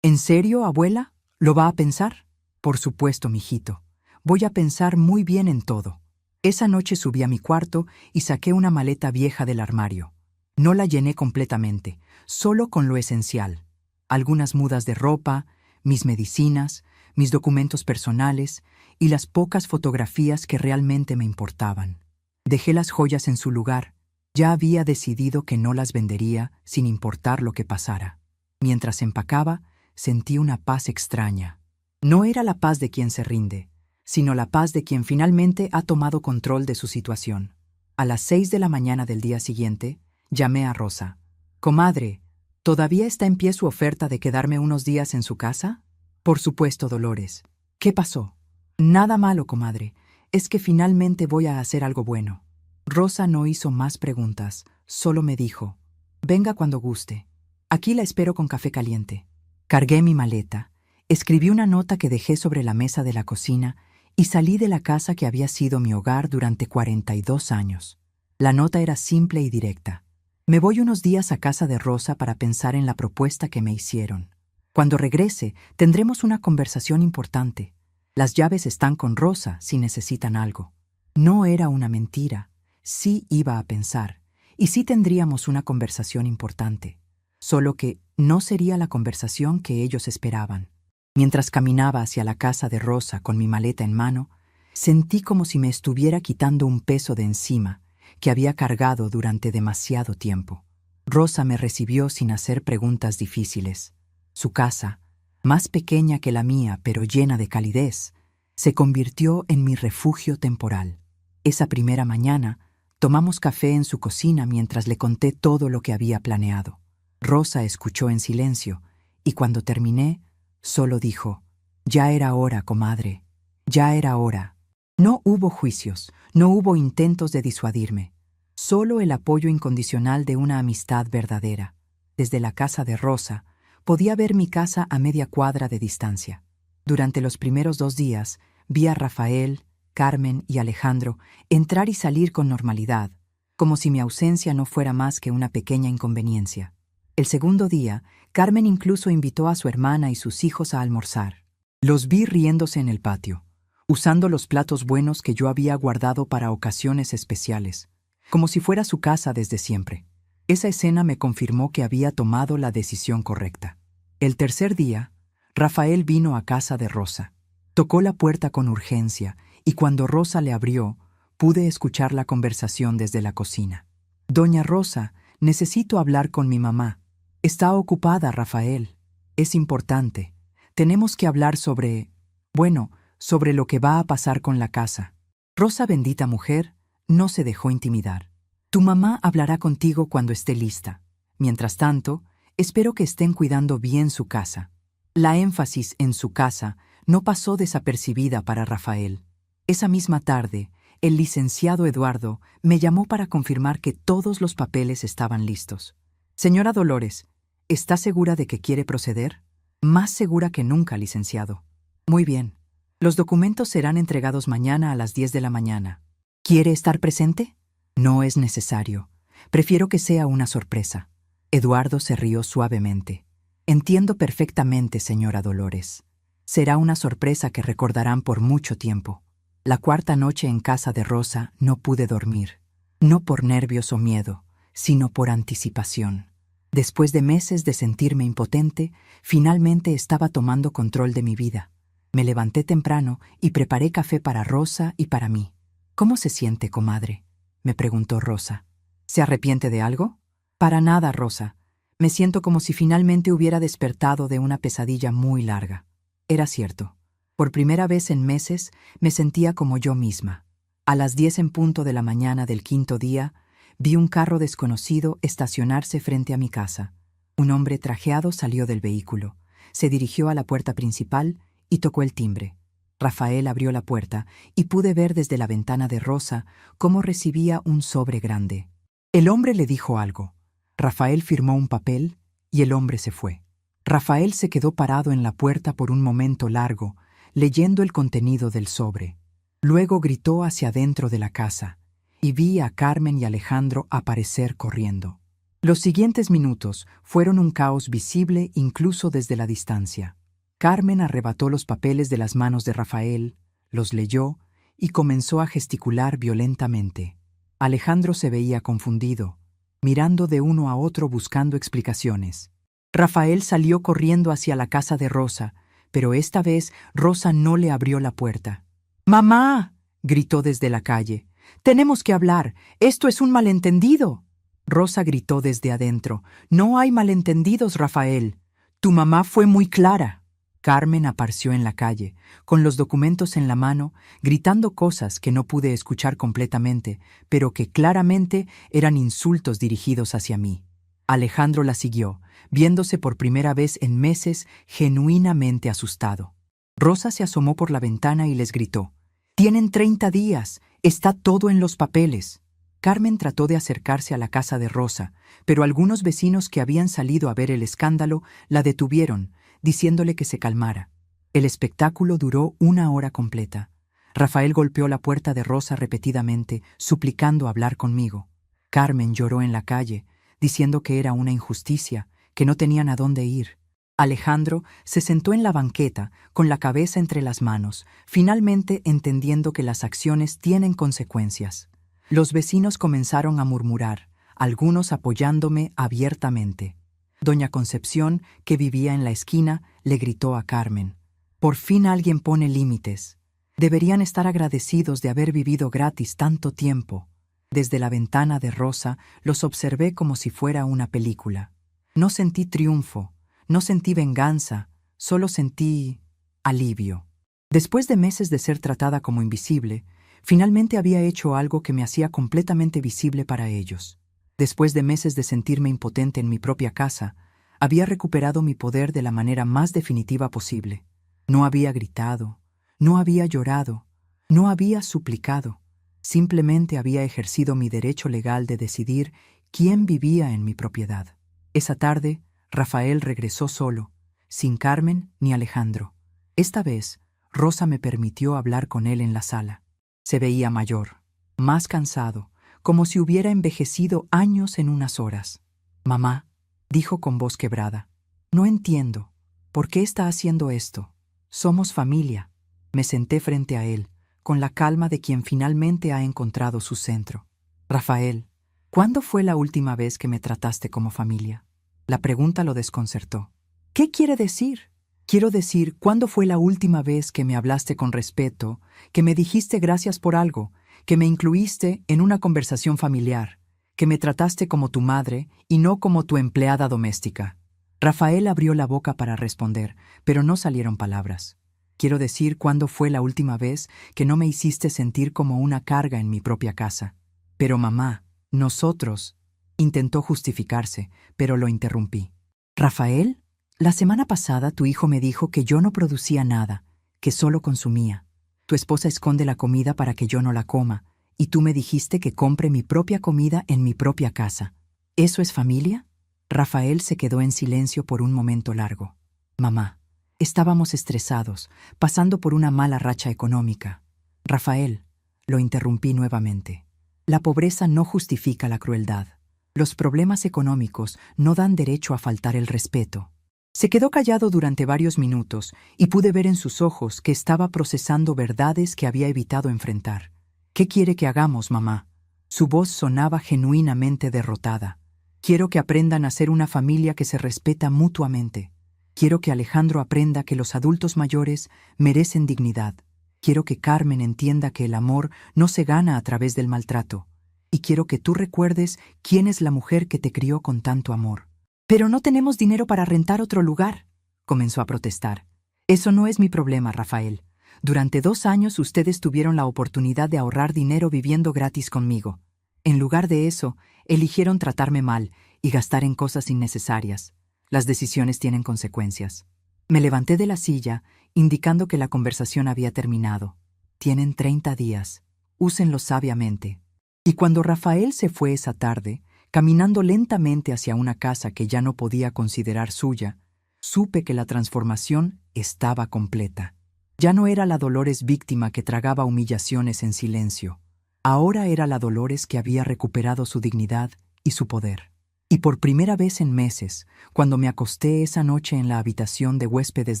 «¿En serio, abuela? ¿Lo va a pensar?» «Por supuesto, mijito. Voy a pensar muy bien en todo». Esa noche subí a mi cuarto y saqué una maleta vieja del armario. No la llené completamente, solo con lo esencial. Algunas mudas de ropa, mis medicinas, mis documentos personales y las pocas fotografías que realmente me importaban. Dejé las joyas en su lugar, Ya había decidido que no las vendería sin importar lo que pasara. Mientras empacaba, sentí una paz extraña. No era la paz de quien se rinde, sino la paz de quien finalmente ha tomado control de su situación. A las 6 de la mañana del día siguiente, llamé a Rosa. «Comadre, ¿todavía está en pie su oferta de quedarme unos días en su casa?» «Por supuesto, Dolores. ¿Qué pasó?» «Nada malo, comadre. Es que finalmente voy a hacer algo bueno». Rosa no hizo más preguntas, solo me dijo: «Venga cuando guste. Aquí la espero con café caliente». Cargué mi maleta, escribí una nota que dejé sobre la mesa de la cocina y salí de la casa que había sido mi hogar durante 42 años. La nota era simple y directa. Me voy unos días a casa de Rosa para pensar en la propuesta que me hicieron. Cuando regrese, tendremos una conversación importante. Las llaves están con Rosa si necesitan algo. No era una mentira. Sí iba a pensar, y sí tendríamos una conversación importante. Solo que no sería la conversación que ellos esperaban. Mientras caminaba hacia la casa de Rosa con mi maleta en mano, sentí como si me estuviera quitando un peso de encima que había cargado durante demasiado tiempo. Rosa me recibió sin hacer preguntas difíciles. Su casa, más pequeña que la mía pero llena de calidez, se convirtió en mi refugio temporal. Esa primera mañana, tomamos café en su cocina mientras le conté todo lo que había planeado. Rosa escuchó en silencio, y cuando terminé, solo dijo: «Ya era hora, comadre, ya era hora». No hubo juicios, no hubo intentos de disuadirme, solo el apoyo incondicional de una amistad verdadera. Desde la casa de Rosa, podía ver mi casa a media cuadra de distancia. Durante los primeros 2 días, vi a Rafael, Carmen y Alejandro entrar y salir con normalidad, como si mi ausencia no fuera más que una pequeña inconveniencia. El segundo día, Carmen incluso invitó a su hermana y sus hijos a almorzar. Los vi riéndose en el patio, usando los platos buenos que yo había guardado para ocasiones especiales, como si fuera su casa desde siempre. Esa escena me confirmó que había tomado la decisión correcta. El tercer día, Rafael vino a casa de Rosa. Tocó la puerta con urgencia, y cuando Rosa le abrió, pude escuchar la conversación desde la cocina. «Doña Rosa, necesito hablar con mi mamá». «Está ocupada, Rafael. Es importante. Tenemos que hablar sobre lo que va a pasar con la casa». Rosa, bendita mujer, no se dejó intimidar. «Tu mamá hablará contigo cuando esté lista. Mientras tanto, espero que estén cuidando bien su casa». La énfasis en su casa no pasó desapercibida para Rafael. Esa misma tarde, el licenciado Eduardo me llamó para confirmar que todos los papeles estaban listos. «Señora Dolores, ¿está segura de que quiere proceder?» «Más segura que nunca, licenciado». «Muy bien. Los documentos serán entregados mañana a las 10 de la mañana. ¿Quiere estar presente?» «No es necesario. Prefiero que sea una sorpresa». Eduardo se rió suavemente. «Entiendo perfectamente, señora Dolores. Será una sorpresa que recordarán por mucho tiempo». La cuarta noche en casa de Rosa no pude dormir. No por nervios o miedo, sino por anticipación. Después de meses de sentirme impotente, finalmente estaba tomando control de mi vida. Me levanté temprano y preparé café para Rosa y para mí. «¿Cómo se siente, comadre?», me preguntó Rosa. «¿Se arrepiente de algo?» «Para nada, Rosa. Me siento como si finalmente hubiera despertado de una pesadilla muy larga». Era cierto. Por primera vez en meses me sentía como yo misma. A las 10 en punto de la mañana del quinto día, vi un carro desconocido estacionarse frente a mi casa. Un hombre trajeado salió del vehículo, se dirigió a la puerta principal y tocó el timbre. Rafael abrió la puerta y pude ver desde la ventana de Rosa cómo recibía un sobre grande. El hombre le dijo algo. Rafael firmó un papel y el hombre se fue. Rafael se quedó parado en la puerta por un momento largo, leyendo el contenido del sobre. Luego gritó hacia adentro de la casa, y vi a Carmen y Alejandro aparecer corriendo. Los siguientes minutos fueron un caos visible incluso desde la distancia. Carmen arrebató los papeles de las manos de Rafael, los leyó y comenzó a gesticular violentamente. Alejandro se veía confundido, mirando de uno a otro buscando explicaciones. Rafael salió corriendo hacia la casa de Rosa, pero esta vez Rosa no le abrió la puerta. «¡Mamá!», gritó desde la calle. «Tenemos que hablar. Esto es un malentendido». Rosa gritó desde adentro. «No hay malentendidos, Rafael. Tu mamá fue muy clara». Carmen apareció en la calle, con los documentos en la mano, gritando cosas que no pude escuchar completamente, pero que claramente eran insultos dirigidos hacia mí. Alejandro la siguió, viéndose por primera vez en meses genuinamente asustado. Rosa se asomó por la ventana y les gritó: «Tienen 30 días, está todo en los papeles». Carmen trató de acercarse a la casa de Rosa, pero algunos vecinos que habían salido a ver el escándalo la detuvieron, diciéndole que se calmara. El espectáculo duró 1 hora completa. Rafael golpeó la puerta de Rosa repetidamente, suplicando hablar conmigo. Carmen lloró en la calle, diciendo que era una injusticia, que no tenían a dónde ir. Alejandro se sentó en la banqueta, con la cabeza entre las manos, finalmente entendiendo que las acciones tienen consecuencias. Los vecinos comenzaron a murmurar, algunos apoyándome abiertamente. Doña Concepción, que vivía en la esquina, le gritó a Carmen: «Por fin alguien pone límites. Deberían estar agradecidos de haber vivido gratis tanto tiempo». Desde la ventana de Rosa los observé como si fuera una película. No sentí triunfo, no sentí venganza, solo sentí alivio. Después de meses de ser tratada como invisible, finalmente había hecho algo que me hacía completamente visible para ellos. Después de meses de sentirme impotente en mi propia casa, había recuperado mi poder de la manera más definitiva posible. No había gritado, no había llorado, no había suplicado. Simplemente había ejercido mi derecho legal de decidir quién vivía en mi propiedad. Esa tarde, Rafael regresó solo, sin Carmen ni Alejandro. Esta vez, Rosa me permitió hablar con él en la sala. Se veía mayor, más cansado, como si hubiera envejecido años en unas horas. «Mamá», dijo con voz quebrada, «no entiendo. ¿Por qué está haciendo esto? Somos familia». Me senté frente a él, con la calma de quien finalmente ha encontrado su centro. «Rafael, ¿cuándo fue la última vez que me trataste como familia?». La pregunta lo desconcertó. «¿Qué quiere decir?». «Quiero decir, ¿cuándo fue la última vez que me hablaste con respeto, que me dijiste gracias por algo, que me incluiste en una conversación familiar, que me trataste como tu madre y no como tu empleada doméstica?». Rafael abrió la boca para responder, pero no salieron palabras. «Quiero decir, ¿cuándo fue la última vez que no me hiciste sentir como una carga en mi propia casa?». «Pero mamá, nosotros…», intentó justificarse, pero lo interrumpí. «Rafael, la semana pasada tu hijo me dijo que yo no producía nada, que solo consumía. Tu esposa esconde la comida para que yo no la coma, y tú me dijiste que compre mi propia comida en mi propia casa. ¿Eso es familia?». Rafael se quedó en silencio por un momento largo. «Mamá, estábamos estresados, pasando por una mala racha económica». «Rafael», lo interrumpí nuevamente, «la pobreza no justifica la crueldad. Los problemas económicos no dan derecho a faltar el respeto». Se quedó callado durante varios minutos y pude ver en sus ojos que estaba procesando verdades que había evitado enfrentar. «¿Qué quiere que hagamos, mamá?». Su voz sonaba genuinamente derrotada. «Quiero que aprendan a ser una familia que se respeta mutuamente. Quiero que Alejandro aprenda que los adultos mayores merecen dignidad. Quiero que Carmen entienda que el amor no se gana a través del maltrato. Y quiero que tú recuerdes quién es la mujer que te crió con tanto amor». «Pero no tenemos dinero para rentar otro lugar», comenzó a protestar. «Eso no es mi problema, Rafael. Durante 2 años ustedes tuvieron la oportunidad de ahorrar dinero viviendo gratis conmigo. En lugar de eso, eligieron tratarme mal y gastar en cosas innecesarias. Las decisiones tienen consecuencias». Me levanté de la silla, indicando que la conversación había terminado. «Tienen 30 días. Úsenlos sabiamente». Y cuando Rafael se fue esa tarde, caminando lentamente hacia una casa que ya no podía considerar suya, supe que la transformación estaba completa. Ya no era la Dolores víctima que tragaba humillaciones en silencio. Ahora era la Dolores que había recuperado su dignidad y su poder. Y por primera vez en meses, cuando me acosté esa noche en la habitación de huéspedes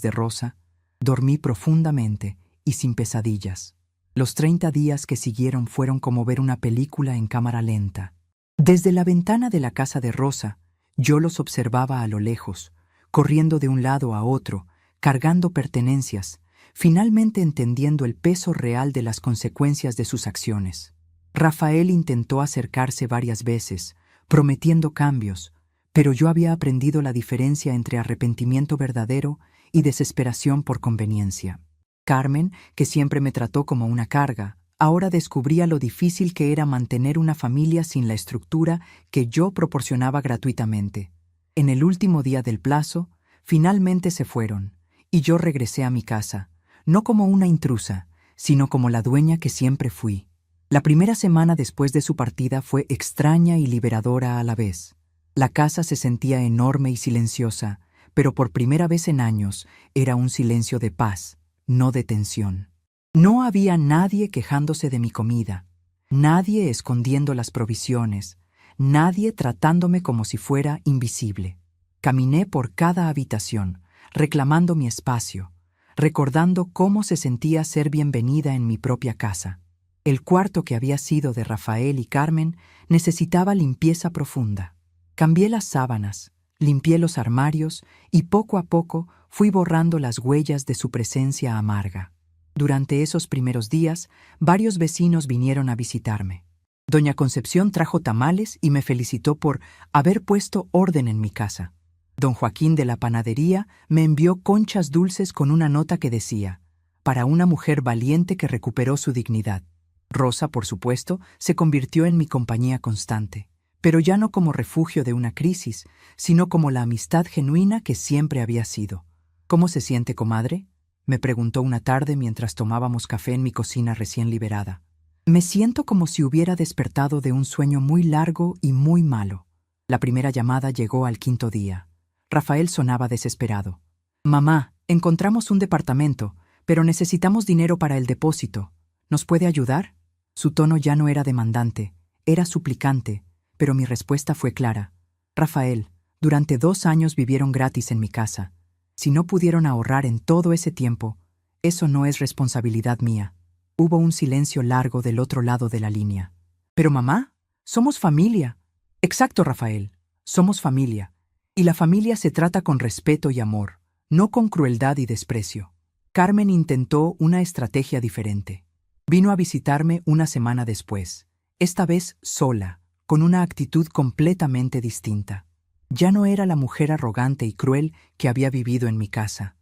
de Rosa, dormí profundamente y sin pesadillas. Los 30 días que siguieron fueron como ver una película en cámara lenta. Desde la ventana de la casa de Rosa, yo los observaba a lo lejos, corriendo de un lado a otro, cargando pertenencias, finalmente entendiendo el peso real de las consecuencias de sus acciones. Rafael intentó acercarse varias veces, prometiendo cambios, pero yo había aprendido la diferencia entre arrepentimiento verdadero y desesperación por conveniencia. Carmen, que siempre me trató como una carga, ahora descubría lo difícil que era mantener una familia sin la estructura que yo proporcionaba gratuitamente. En el último día del plazo, finalmente se fueron, y yo regresé a mi casa, no como una intrusa, sino como la dueña que siempre fui. La primera semana después de su partida fue extraña y liberadora a la vez. La casa se sentía enorme y silenciosa, pero por primera vez en años era un silencio de paz, no de tensión. No había nadie quejándose de mi comida, nadie escondiendo las provisiones, nadie tratándome como si fuera invisible. Caminé por cada habitación, reclamando mi espacio, recordando cómo se sentía ser bienvenida en mi propia casa. El cuarto que había sido de Rafael y Carmen necesitaba limpieza profunda. Cambié las sábanas, limpié los armarios y poco a poco fui borrando las huellas de su presencia amarga. Durante esos primeros días, varios vecinos vinieron a visitarme. Doña Concepción trajo tamales y me felicitó por haber puesto orden en mi casa. Don Joaquín de la panadería me envió conchas dulces con una nota que decía: para una mujer valiente que recuperó su dignidad. Rosa, por supuesto, se convirtió en mi compañía constante, pero ya no como refugio de una crisis, sino como la amistad genuina que siempre había sido. ¿Cómo se siente, comadre?, me preguntó una tarde mientras tomábamos café en mi cocina recién liberada. Me siento como si hubiera despertado de un sueño muy largo y muy malo. La primera llamada llegó al 5.º día. Rafael sonaba desesperado. Mamá, encontramos un departamento, pero necesitamos dinero para el depósito. ¿Nos puede ayudar? Su tono ya no era demandante, era suplicante, pero mi respuesta fue clara. Rafael, durante 2 años vivieron gratis en mi casa. Si no pudieron ahorrar en todo ese tiempo, eso no es responsabilidad mía. Hubo un silencio largo del otro lado de la línea. Pero mamá, somos familia. Exacto, Rafael, somos familia. Y la familia se trata con respeto y amor, no con crueldad y desprecio. Carmen intentó una estrategia diferente. Vino a visitarme una semana después, esta vez sola, con una actitud completamente distinta. Ya no era la mujer arrogante y cruel que había vivido en mi casa.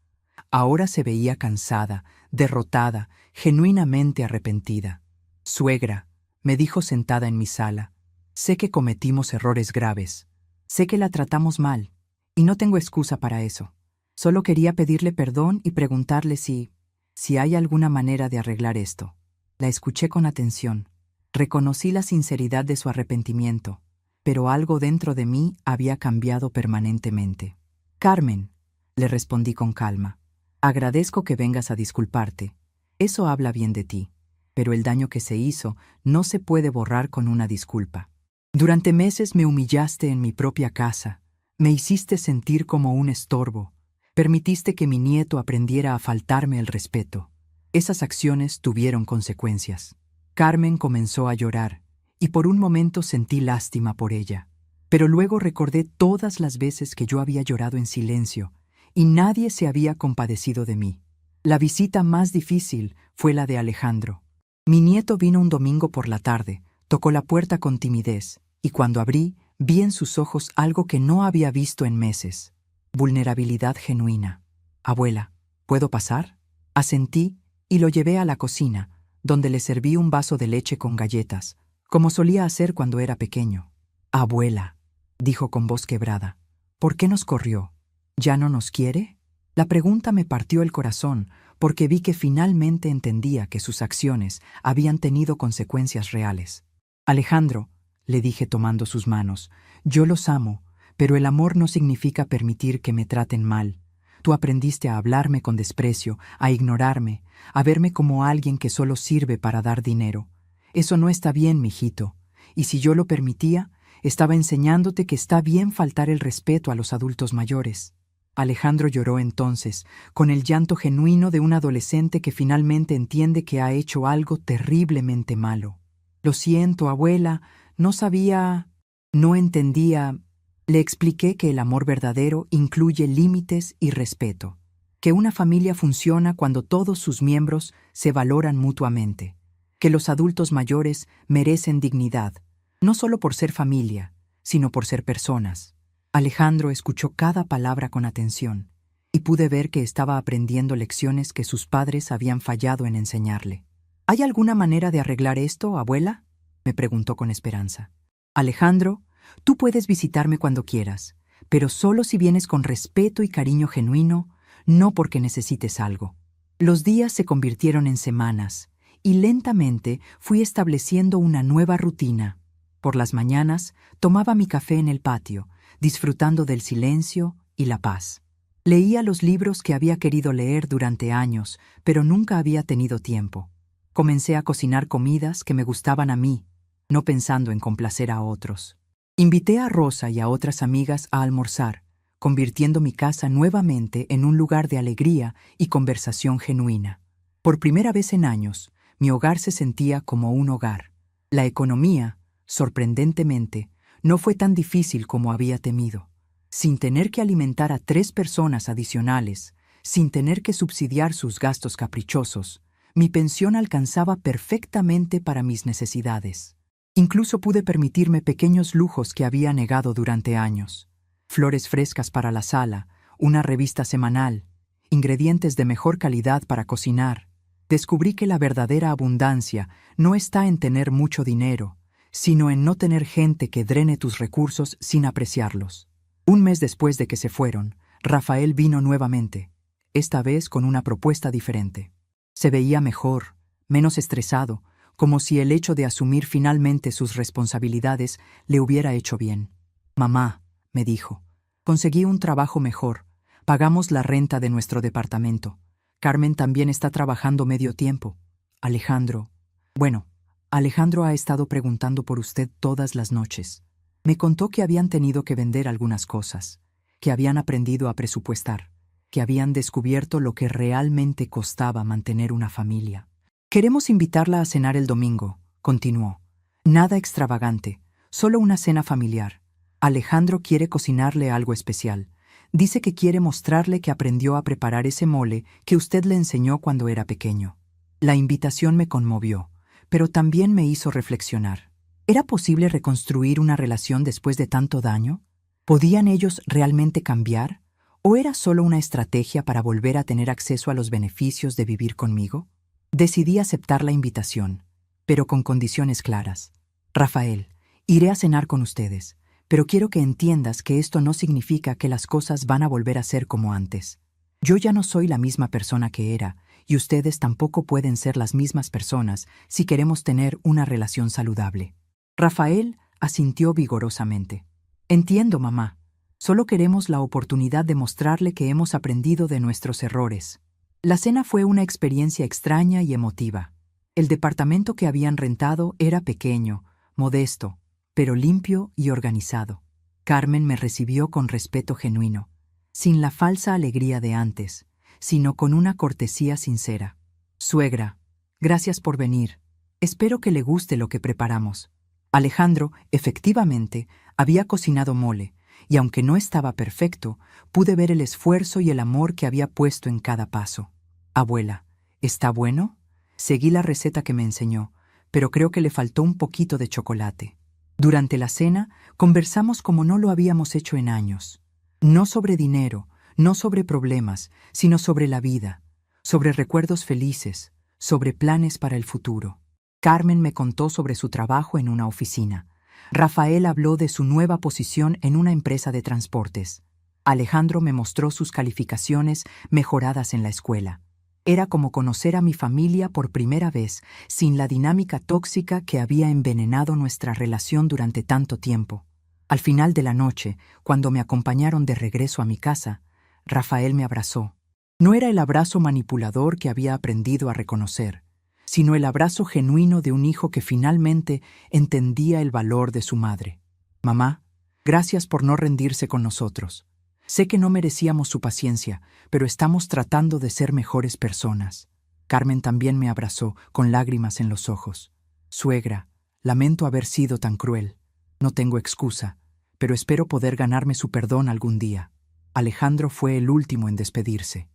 Ahora se veía cansada, derrotada, genuinamente arrepentida. Suegra, me dijo sentada en mi sala, sé que cometimos errores graves. Sé que la tratamos mal, y no tengo excusa para eso. Solo quería pedirle perdón y preguntarle si hay alguna manera de arreglar esto. La escuché con atención. Reconocí la sinceridad de su arrepentimiento, pero algo dentro de mí había cambiado permanentemente. Carmen, le respondí con calma, agradezco que vengas a disculparte. Eso habla bien de ti, pero el daño que se hizo no se puede borrar con una disculpa. Durante meses me humillaste en mi propia casa, me hiciste sentir como un estorbo, permitiste que mi nieto aprendiera a faltarme el respeto. Esas acciones tuvieron consecuencias. Carmen comenzó a llorar, y por un momento sentí lástima por ella. Pero luego recordé todas las veces que yo había llorado en silencio, y nadie se había compadecido de mí. La visita más difícil fue la de Alejandro. Mi nieto vino un domingo por la tarde, tocó la puerta con timidez, y cuando abrí, vi en sus ojos algo que no había visto en meses: vulnerabilidad genuina. Abuela, ¿puedo pasar? Asentí y lo llevé a la cocina, donde le serví un vaso de leche con galletas, como solía hacer cuando era pequeño. Abuela, dijo con voz quebrada, ¿por qué nos corrió? ¿Ya no nos quiere? La pregunta me partió el corazón, porque vi que finalmente entendía que sus acciones habían tenido consecuencias reales. Alejandro, le dije tomando sus manos, yo los amo, pero el amor no significa permitir que me traten mal. Tú aprendiste a hablarme con desprecio, a ignorarme, a verme como alguien que solo sirve para dar dinero. Eso no está bien, mijito, y si yo lo permitía, estaba enseñándote que está bien faltar el respeto a los adultos mayores. Alejandro lloró entonces, con el llanto genuino de un adolescente que finalmente entiende que ha hecho algo terriblemente malo. Lo siento, abuela, no sabía, no entendía. Le expliqué que el amor verdadero incluye límites y respeto, que una familia funciona cuando todos sus miembros se valoran mutuamente, que los adultos mayores merecen dignidad, no solo por ser familia, sino por ser personas. Alejandro escuchó cada palabra con atención, y pude ver que estaba aprendiendo lecciones que sus padres habían fallado en enseñarle. ¿Hay alguna manera de arreglar esto, abuela?, me preguntó con esperanza. Alejandro, tú puedes visitarme cuando quieras, pero solo si vienes con respeto y cariño genuino, no porque necesites algo. Los días se convirtieron en semanas, y lentamente fui estableciendo una nueva rutina. Por las mañanas tomaba mi café en el patio, disfrutando del silencio y la paz. Leía los libros que había querido leer durante años, pero nunca había tenido tiempo. Comencé a cocinar comidas que me gustaban a mí, no pensando en complacer a otros. Invité a Rosa y a otras amigas a almorzar, convirtiendo mi casa nuevamente en un lugar de alegría y conversación genuina. Por primera vez en años, mi hogar se sentía como un hogar. La economía, sorprendentemente, no fue tan difícil como había temido. Sin tener que alimentar a 3 personas adicionales, sin tener que subsidiar sus gastos caprichosos, mi pensión alcanzaba perfectamente para mis necesidades. Incluso pude permitirme pequeños lujos que había negado durante años. Flores frescas para la sala, una revista semanal, ingredientes de mejor calidad para cocinar. Descubrí que la verdadera abundancia no está en tener mucho dinero, sino en no tener gente que drene tus recursos sin apreciarlos. Un mes después de que se fueron, Rafael vino nuevamente, esta vez con una propuesta diferente. Se veía mejor, menos estresado, como si el hecho de asumir finalmente sus responsabilidades le hubiera hecho bien. «Mamá», me dijo, «conseguí un trabajo mejor. Pagamos la renta de nuestro departamento. Carmen también está trabajando medio tiempo. Alejandro. Bueno, Alejandro ha estado preguntando por usted todas las noches. Me contó que habían tenido que vender algunas cosas, que habían aprendido a presupuestar, que habían descubierto lo que realmente costaba mantener una familia. Queremos invitarla a cenar el domingo», continuó. «Nada extravagante, solo una cena familiar. Alejandro quiere cocinarle algo especial. Dice que quiere mostrarle que aprendió a preparar ese mole que usted le enseñó cuando era pequeño». La invitación me conmovió, pero también me hizo reflexionar. ¿Era posible reconstruir una relación después de tanto daño? ¿Podían ellos realmente cambiar? ¿O era solo una estrategia para volver a tener acceso a los beneficios de vivir conmigo? Decidí aceptar la invitación, pero con condiciones claras. «Rafael, iré a cenar con ustedes, pero quiero que entiendas que esto no significa que las cosas van a volver a ser como antes. Yo ya no soy la misma persona que era, y ustedes tampoco pueden ser las mismas personas si queremos tener una relación saludable». Rafael asintió vigorosamente. «Entiendo, mamá. Solo queremos la oportunidad de mostrarle que hemos aprendido de nuestros errores». La cena fue una experiencia extraña y emotiva. El departamento que habían rentado era pequeño, modesto, pero limpio y organizado. Carmen me recibió con respeto genuino, sin la falsa alegría de antes, sino con una cortesía sincera. «Suegra, gracias por venir. Espero que le guste lo que preparamos». Alejandro, efectivamente, había cocinado mole, y aunque no estaba perfecto, pude ver el esfuerzo y el amor que había puesto en cada paso. «Abuela, ¿está bueno?». Seguí la receta que me enseñó, pero creo que le faltó un poquito de chocolate. Durante la cena, conversamos como no lo habíamos hecho en años. No sobre dinero, no sobre problemas, sino sobre la vida, sobre recuerdos felices, sobre planes para el futuro. Carmen me contó sobre su trabajo en una oficina. Rafael habló de su nueva posición en una empresa de transportes. Alejandro me mostró sus calificaciones mejoradas en la escuela. Era como conocer a mi familia por primera vez, sin la dinámica tóxica que había envenenado nuestra relación durante tanto tiempo. Al final de la noche, cuando me acompañaron de regreso a mi casa, Rafael me abrazó. No era el abrazo manipulador que había aprendido a reconocer, sino el abrazo genuino de un hijo que finalmente entendía el valor de su madre. «Mamá, gracias por no rendirse con nosotros. Sé que no merecíamos su paciencia, pero estamos tratando de ser mejores personas». Carmen también me abrazó, con lágrimas en los ojos. «Suegra, lamento haber sido tan cruel. No tengo excusa, pero espero poder ganarme su perdón algún día». Alejandro fue el último en despedirse.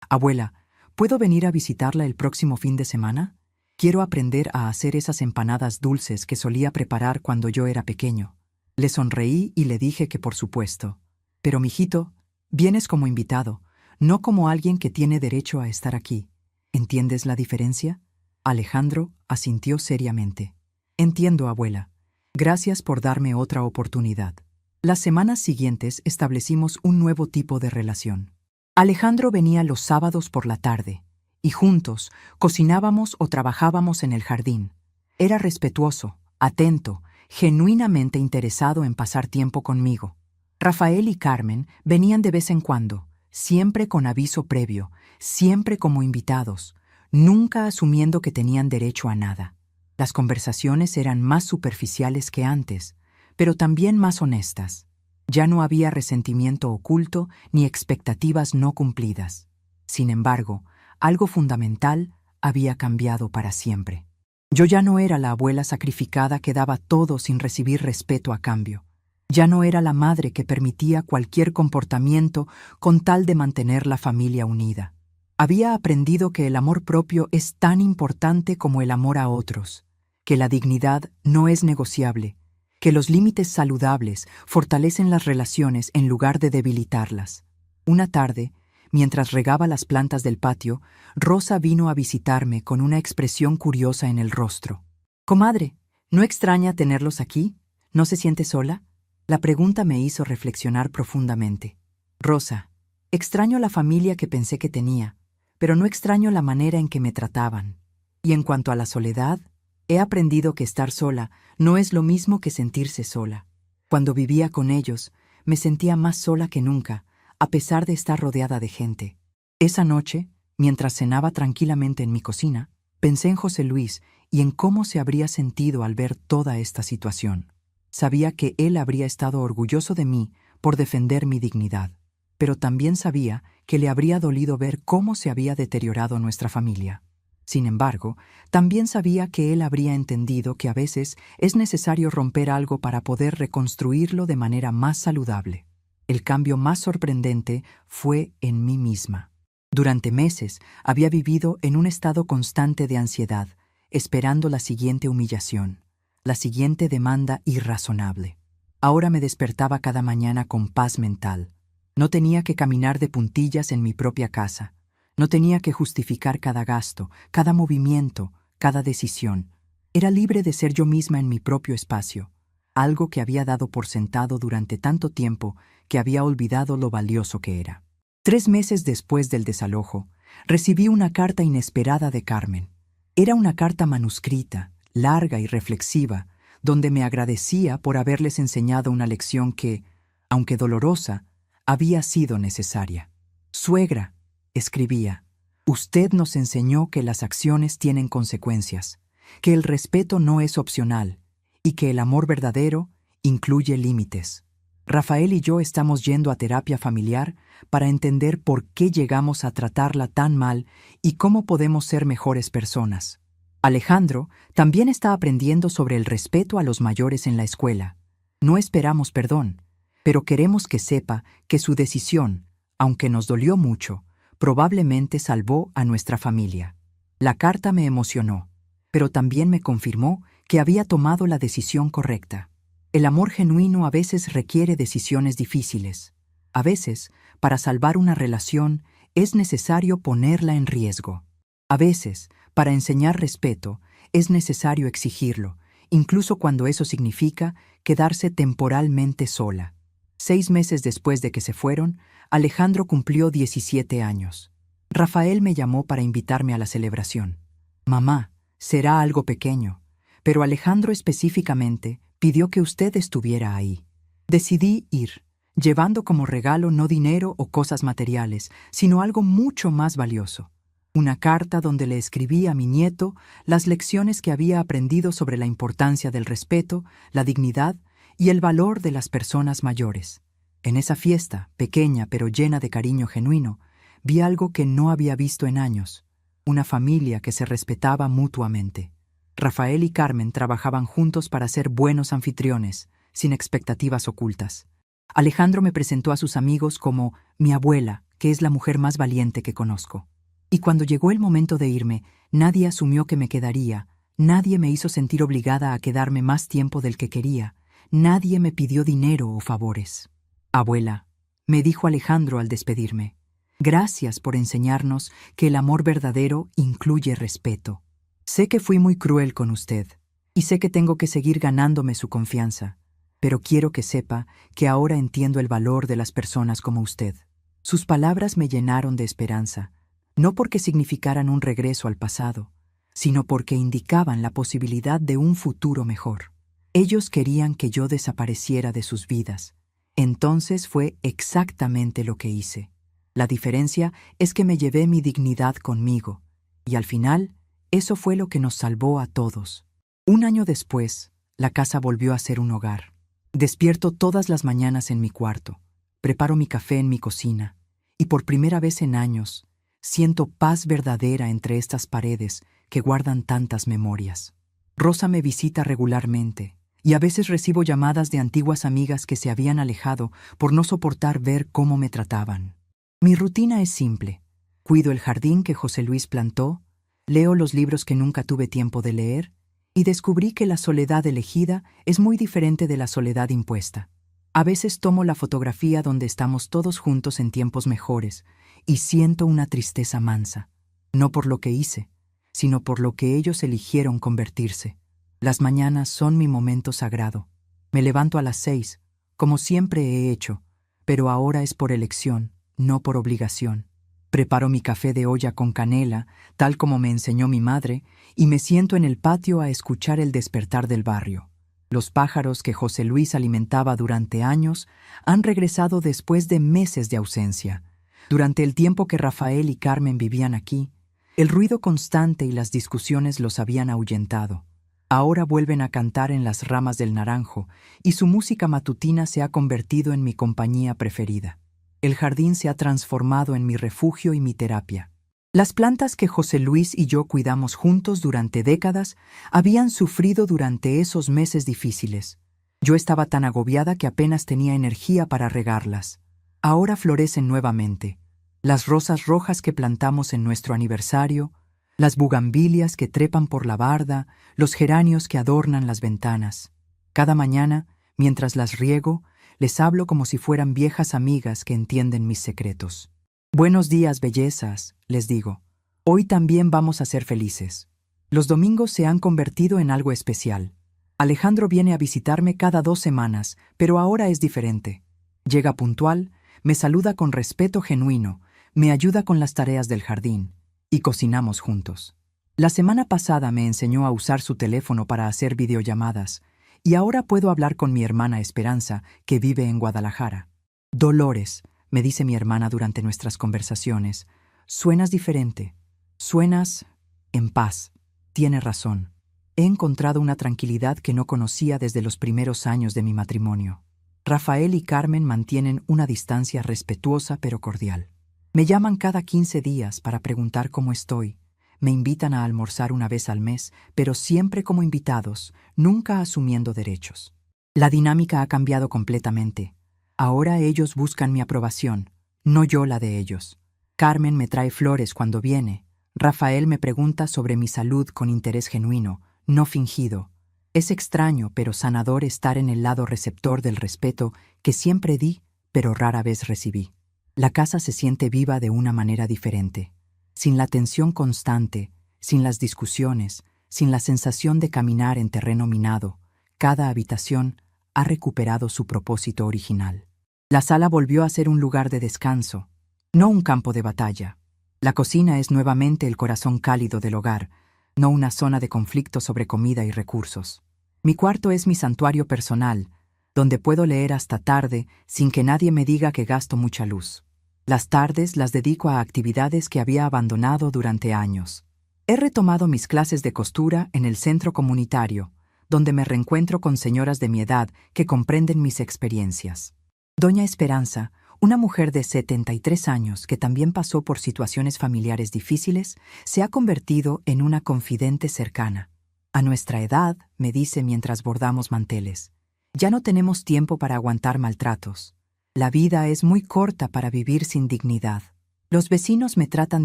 «Abuela, ¿puedo venir a visitarla el próximo fin de semana? Quiero aprender a hacer esas empanadas dulces que solía preparar cuando yo era pequeño. Le sonreí y le dije que por supuesto. Pero, mijito, vienes como invitado, no como alguien que tiene derecho a estar aquí. ¿Entiendes la diferencia? Alejandro asintió seriamente. Entiendo, abuela. Gracias por darme otra oportunidad. Las semanas siguientes establecimos un nuevo tipo de relación. Alejandro venía los sábados por la tarde, y juntos cocinábamos o trabajábamos en el jardín. Era respetuoso, atento, genuinamente interesado en pasar tiempo conmigo. Rafael y Carmen venían de vez en cuando, siempre con aviso previo, siempre como invitados, nunca asumiendo que tenían derecho a nada. Las conversaciones eran más superficiales que antes, pero también más honestas. Ya no había resentimiento oculto ni expectativas no cumplidas. Sin embargo, algo fundamental había cambiado para siempre. Yo ya no era la abuela sacrificada que daba todo sin recibir respeto a cambio. Ya no era la madre que permitía cualquier comportamiento con tal de mantener la familia unida. Había aprendido que el amor propio es tan importante como el amor a otros, que la dignidad no es negociable, que los límites saludables fortalecen las relaciones en lugar de debilitarlas. Una tarde, mientras regaba las plantas del patio, Rosa vino a visitarme con una expresión curiosa en el rostro. «Comadre, ¿no extraña tenerlos aquí? ¿No se siente sola?» La pregunta me hizo reflexionar profundamente. «Rosa, extraño la familia que pensé que tenía, pero no extraño la manera en que me trataban. Y en cuanto a la soledad, he aprendido que estar sola no es lo mismo que sentirse sola. Cuando vivía con ellos, me sentía más sola que nunca, a pesar de estar rodeada de gente. Esa noche, mientras cenaba tranquilamente en mi cocina, pensé en José Luis y en cómo se habría sentido al ver toda esta situación. Sabía que él habría estado orgulloso de mí por defender mi dignidad, pero también sabía que le habría dolido ver cómo se había deteriorado nuestra familia. Sin embargo, también sabía que él habría entendido que a veces es necesario romper algo para poder reconstruirlo de manera más saludable. El cambio más sorprendente fue en mí misma. Durante meses había vivido en un estado constante de ansiedad, esperando la siguiente humillación, la siguiente demanda irrazonable. Ahora me despertaba cada mañana con paz mental. No tenía que caminar de puntillas en mi propia casa. No tenía que justificar cada gasto, cada movimiento, cada decisión. Era libre de ser yo misma en mi propio espacio, algo que había dado por sentado durante tanto tiempo que había olvidado lo valioso que era. 3 meses después del desalojo, recibí una carta inesperada de Carmen. Era una carta manuscrita, larga y reflexiva, donde me agradecía por haberles enseñado una lección que, aunque dolorosa, había sido necesaria. «Suegra», escribía, «usted nos enseñó que las acciones tienen consecuencias, que el respeto no es opcional y que el amor verdadero incluye límites. Rafael y yo estamos yendo a terapia familiar para entender por qué llegamos a tratarla tan mal y cómo podemos ser mejores personas. Alejandro también está aprendiendo sobre el respeto a los mayores en la escuela. No esperamos perdón, pero queremos que sepa que su decisión, aunque nos dolió mucho, probablemente salvó a nuestra familia». La carta me emocionó, pero también me confirmó que había tomado la decisión correcta. El amor genuino a veces requiere decisiones difíciles. A veces, para salvar una relación, es necesario ponerla en riesgo. A veces, para enseñar respeto, es necesario exigirlo, incluso cuando eso significa quedarse temporalmente sola. 6 meses después de que se fueron, Alejandro cumplió 17 años. Rafael me llamó para invitarme a la celebración. «Mamá, será algo pequeño, pero Alejandro específicamente pidió que usted estuviera ahí». Decidí ir, llevando como regalo no dinero o cosas materiales, sino algo mucho más valioso. Una carta donde le escribí a mi nieto las lecciones que había aprendido sobre la importancia del respeto, la dignidad y el valor de las personas mayores. En esa fiesta, pequeña pero llena de cariño genuino, vi algo que no había visto en años, una familia que se respetaba mutuamente. Rafael y Carmen trabajaban juntos para ser buenos anfitriones, sin expectativas ocultas. Alejandro me presentó a sus amigos como mi abuela, que es la mujer más valiente que conozco. Y cuando llegó el momento de irme, nadie asumió que me quedaría, nadie me hizo sentir obligada a quedarme más tiempo del que quería, Nadie me pidió dinero o favores. Abuela, me dijo Alejandro al despedirme, gracias por enseñarnos que el amor verdadero incluye respeto. Sé que fui muy cruel con usted, y sé que tengo que seguir ganándome su confianza, pero quiero que sepa que ahora entiendo el valor de las personas como usted. Sus palabras me llenaron de esperanza, no porque significaran un regreso al pasado, sino porque indicaban la posibilidad de un futuro mejor. Ellos querían que yo desapareciera de sus vidas. Entonces fue exactamente lo que hice. La diferencia es que me llevé mi dignidad conmigo, y al final, eso fue lo que nos salvó a todos. Un año después, la casa volvió a ser un hogar. Despierto todas las mañanas en mi cuarto, preparo mi café en mi cocina, y por primera vez en años, siento paz verdadera entre estas paredes que guardan tantas memorias. Rosa me visita regularmente, y a veces recibo llamadas de antiguas amigas que se habían alejado por no soportar ver cómo me trataban. Mi rutina es simple. Cuido el jardín que José Luis plantó, leo los libros que nunca tuve tiempo de leer, y descubrí que la soledad elegida es muy diferente de la soledad impuesta. A veces tomo la fotografía donde estamos todos juntos en tiempos mejores, y siento una tristeza mansa, no por lo que hice, sino por lo que ellos eligieron convertirse. Las mañanas son mi momento sagrado. Me levanto a las 6, como siempre he hecho, pero ahora es por elección, no por obligación. Preparo mi café de olla con canela, tal como me enseñó mi madre, y me siento en el patio a escuchar el despertar del barrio. Los pájaros que José Luis alimentaba durante años han regresado después de meses de ausencia. Durante el tiempo que Rafael y Carmen vivían aquí, el ruido constante y las discusiones los habían ahuyentado. Ahora vuelven a cantar en las ramas del naranjo, y su música matutina se ha convertido en mi compañía preferida. El jardín se ha transformado en mi refugio y mi terapia. Las plantas que José Luis y yo cuidamos juntos durante décadas habían sufrido durante esos meses difíciles. Yo estaba tan agobiada que apenas tenía energía para regarlas. Ahora florecen nuevamente. Las rosas rojas que plantamos en nuestro aniversario, las bugambilias que trepan por la barda, los geranios que adornan las ventanas. Cada mañana, mientras las riego, les hablo como si fueran viejas amigas que entienden mis secretos. Buenos días, bellezas, les digo. Hoy también vamos a ser felices. Los domingos se han convertido en algo especial. Alejandro viene a visitarme cada 2 semanas, pero ahora es diferente. Llega puntual, me saluda con respeto genuino, me ayuda con las tareas del jardín, y cocinamos juntos. La semana pasada me enseñó a usar su teléfono para hacer videollamadas, y ahora puedo hablar con mi hermana Esperanza, que vive en Guadalajara. Dolores, me dice mi hermana durante nuestras conversaciones, suenas diferente, suenas en paz. Tiene razón. He encontrado una tranquilidad que no conocía desde los primeros años de mi matrimonio. Rafael y Carmen mantienen una distancia respetuosa pero cordial. Me llaman cada 15 días para preguntar cómo estoy. Me invitan a almorzar una vez al mes, pero siempre como invitados, nunca asumiendo derechos. La dinámica ha cambiado completamente. Ahora ellos buscan mi aprobación, no yo la de ellos. Carmen me trae flores cuando viene. Rafael me pregunta sobre mi salud con interés genuino, no fingido. Es extraño pero sanador estar en el lado receptor del respeto que siempre di, pero rara vez recibí. La casa se siente viva de una manera diferente. Sin la tensión constante, sin las discusiones, sin la sensación de caminar en terreno minado, cada habitación ha recuperado su propósito original. La sala volvió a ser un lugar de descanso, no un campo de batalla. La cocina es nuevamente el corazón cálido del hogar, no una zona de conflicto sobre comida y recursos. Mi cuarto es mi santuario personal, donde puedo leer hasta tarde sin que nadie me diga que gasto mucha luz. Las tardes las dedico a actividades que había abandonado durante años. He retomado mis clases de costura en el centro comunitario, donde me reencuentro con señoras de mi edad que comprenden mis experiencias. Doña Esperanza, una mujer de 73 años que también pasó por situaciones familiares difíciles, se ha convertido en una confidente cercana. A nuestra edad, me dice mientras bordamos manteles, ya no tenemos tiempo para aguantar maltratos. La vida es muy corta para vivir sin dignidad. Los vecinos me tratan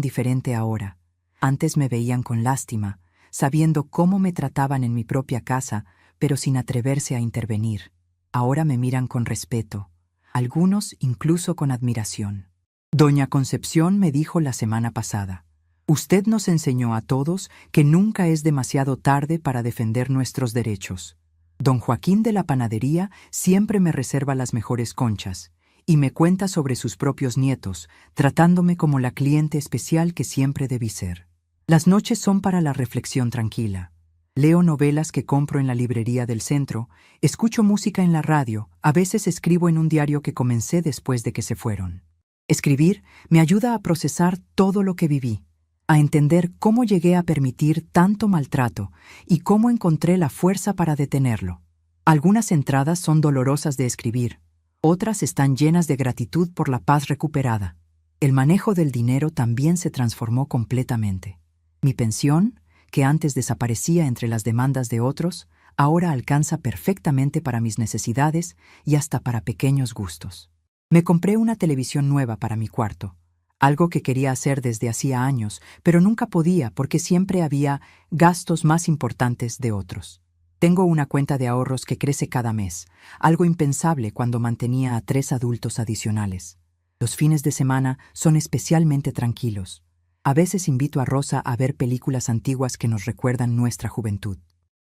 diferente ahora. Antes me veían con lástima, sabiendo cómo me trataban en mi propia casa, pero sin atreverse a intervenir. Ahora me miran con respeto, algunos incluso con admiración. Doña Concepción me dijo la semana pasada: usted nos enseñó a todos que nunca es demasiado tarde para defender nuestros derechos. Don Joaquín de la panadería siempre me reserva las mejores conchas y me cuenta sobre sus propios nietos, tratándome como la cliente especial que siempre debí ser. Las noches son para la reflexión tranquila. Leo novelas que compro en la librería del centro, escucho música en la radio, a veces escribo en un diario que comencé después de que se fueron. Escribir me ayuda a procesar todo lo que viví, a entender cómo llegué a permitir tanto maltrato y cómo encontré la fuerza para detenerlo. Algunas entradas son dolorosas de escribir, otras están llenas de gratitud por la paz recuperada. El manejo del dinero también se transformó completamente. Mi pensión, que antes desaparecía entre las demandas de otros, ahora alcanza perfectamente para mis necesidades y hasta para pequeños gustos. Me compré una televisión nueva para mi cuarto, algo que quería hacer desde hacía años, pero nunca podía porque siempre había gastos más importantes de otros. Tengo una cuenta de ahorros que crece cada mes, algo impensable cuando mantenía a 3 adultos adicionales. Los fines de semana son especialmente tranquilos. A veces invito a Rosa a ver películas antiguas que nos recuerdan nuestra juventud.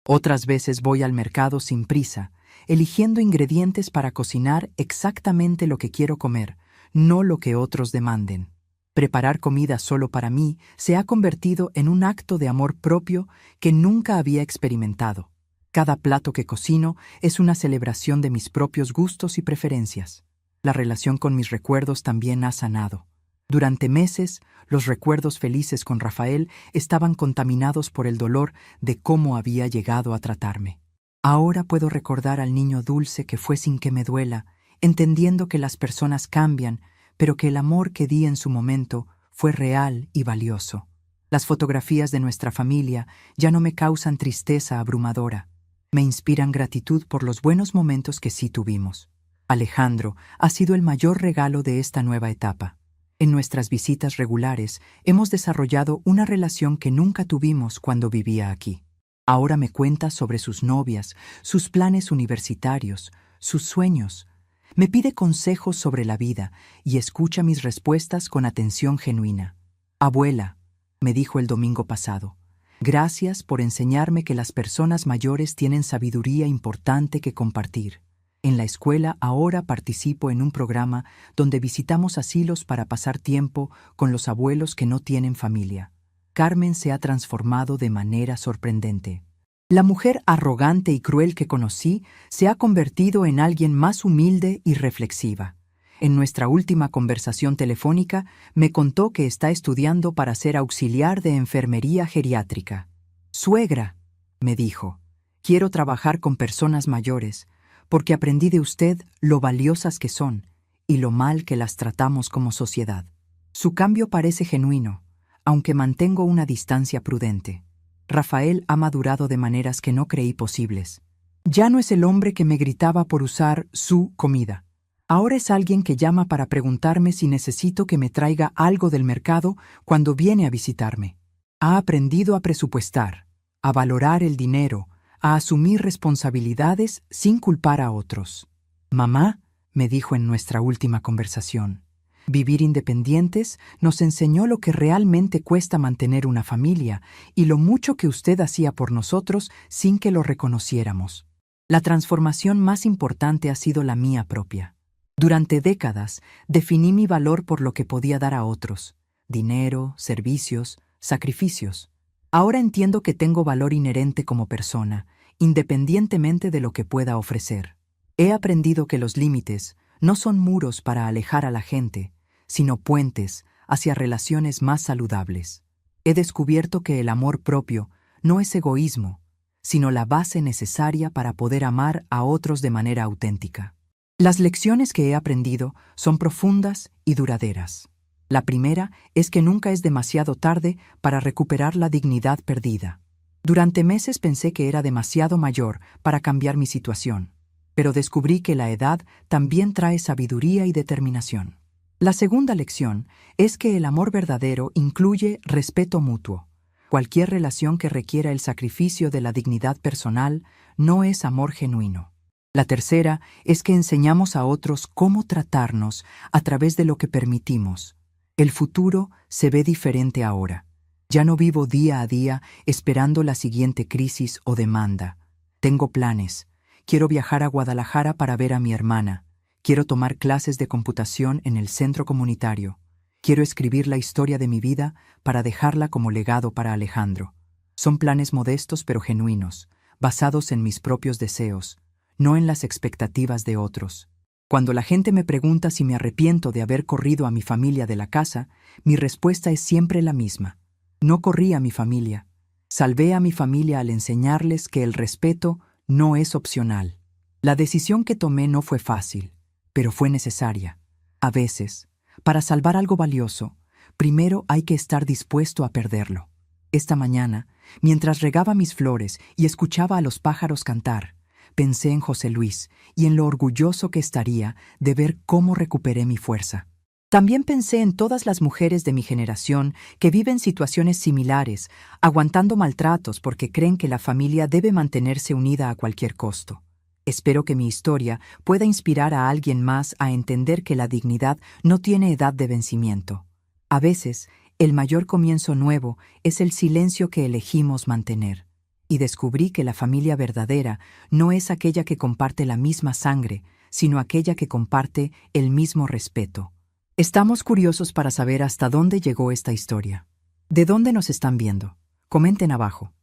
Otras veces voy al mercado sin prisa, eligiendo ingredientes para cocinar exactamente lo que quiero comer, no lo que otros demanden. Preparar comida solo para mí se ha convertido en un acto de amor propio que nunca había experimentado. Cada plato que cocino es una celebración de mis propios gustos y preferencias. La relación con mis recuerdos también ha sanado. Durante meses, los recuerdos felices con Rafael estaban contaminados por el dolor de cómo había llegado a tratarme. Ahora puedo recordar al niño dulce que fue sin que me duela, entendiendo que las personas cambian, pero que el amor que di en su momento fue real y valioso. Las fotografías de nuestra familia ya no me causan tristeza abrumadora. Me inspiran gratitud por los buenos momentos que sí tuvimos. Alejandro ha sido el mayor regalo de esta nueva etapa. En nuestras visitas regulares hemos desarrollado una relación que nunca tuvimos cuando vivía aquí. Ahora me cuenta sobre sus novias, sus planes universitarios, sus sueños. Me pide consejos sobre la vida y escucha mis respuestas con atención genuina. Abuela, me dijo el domingo pasado, gracias por enseñarme que las personas mayores tienen sabiduría importante que compartir. En la escuela ahora participo en un programa donde visitamos asilos para pasar tiempo con los abuelos que no tienen familia. Carmen se ha transformado de manera sorprendente. La mujer arrogante y cruel que conocí se ha convertido en alguien más humilde y reflexiva. En nuestra última conversación telefónica me contó que está estudiando para ser auxiliar de enfermería geriátrica. Suegra, me dijo, quiero trabajar con personas mayores, porque aprendí de usted lo valiosas que son y lo mal que las tratamos como sociedad. Su cambio parece genuino, aunque mantengo una distancia prudente. Rafael ha madurado de maneras que no creí posibles. Ya no es el hombre que me gritaba por usar su comida. Ahora es alguien que llama para preguntarme si necesito que me traiga algo del mercado cuando viene a visitarme. Ha aprendido a presupuestar, a valorar el dinero, a asumir responsabilidades sin culpar a otros. Mamá, me dijo en nuestra última conversación, vivir independientes nos enseñó lo que realmente cuesta mantener una familia y lo mucho que usted hacía por nosotros sin que lo reconociéramos. La transformación más importante ha sido la mía propia. Durante décadas definí mi valor por lo que podía dar a otros: dinero, servicios, sacrificios. Ahora entiendo que tengo valor inherente como persona, independientemente de lo que pueda ofrecer. He aprendido que los límites no son muros para alejar a la gente, sino puentes hacia relaciones más saludables. He descubierto que el amor propio no es egoísmo, sino la base necesaria para poder amar a otros de manera auténtica. Las lecciones que he aprendido son profundas y duraderas. La primera es que nunca es demasiado tarde para recuperar la dignidad perdida. Durante meses pensé que era demasiado mayor para cambiar mi situación, pero descubrí que la edad también trae sabiduría y determinación. La segunda lección es que el amor verdadero incluye respeto mutuo. Cualquier relación que requiera el sacrificio de la dignidad personal no es amor genuino. La tercera es que enseñamos a otros cómo tratarnos a través de lo que permitimos. El futuro se ve diferente ahora. Ya no vivo día a día esperando la siguiente crisis o demanda. Tengo planes. Quiero viajar a Guadalajara para ver a mi hermana. Quiero tomar clases de computación en el centro comunitario. Quiero escribir la historia de mi vida para dejarla como legado para Alejandro. Son planes modestos pero genuinos, basados en mis propios deseos, no en las expectativas de otros. Cuando la gente me pregunta si me arrepiento de haber corrido a mi familia de la casa, mi respuesta es siempre la misma. No corrí a mi familia. Salvé a mi familia al enseñarles que el respeto no es opcional. La decisión que tomé no fue fácil, pero fue necesaria. A veces, para salvar algo valioso, primero hay que estar dispuesto a perderlo. Esta mañana, mientras regaba mis flores y escuchaba a los pájaros cantar, pensé en José Luis y en lo orgulloso que estaría de ver cómo recuperé mi fuerza. También pensé en todas las mujeres de mi generación que viven situaciones similares, aguantando maltratos porque creen que la familia debe mantenerse unida a cualquier costo. Espero que mi historia pueda inspirar a alguien más a entender que la dignidad no tiene edad de vencimiento. A veces, el mayor comienzo nuevo es el silencio que elegimos mantener. Y descubrí que la familia verdadera no es aquella que comparte la misma sangre, sino aquella que comparte el mismo respeto. Estamos curiosos para saber hasta dónde llegó esta historia. ¿De dónde nos están viendo? Comenten abajo.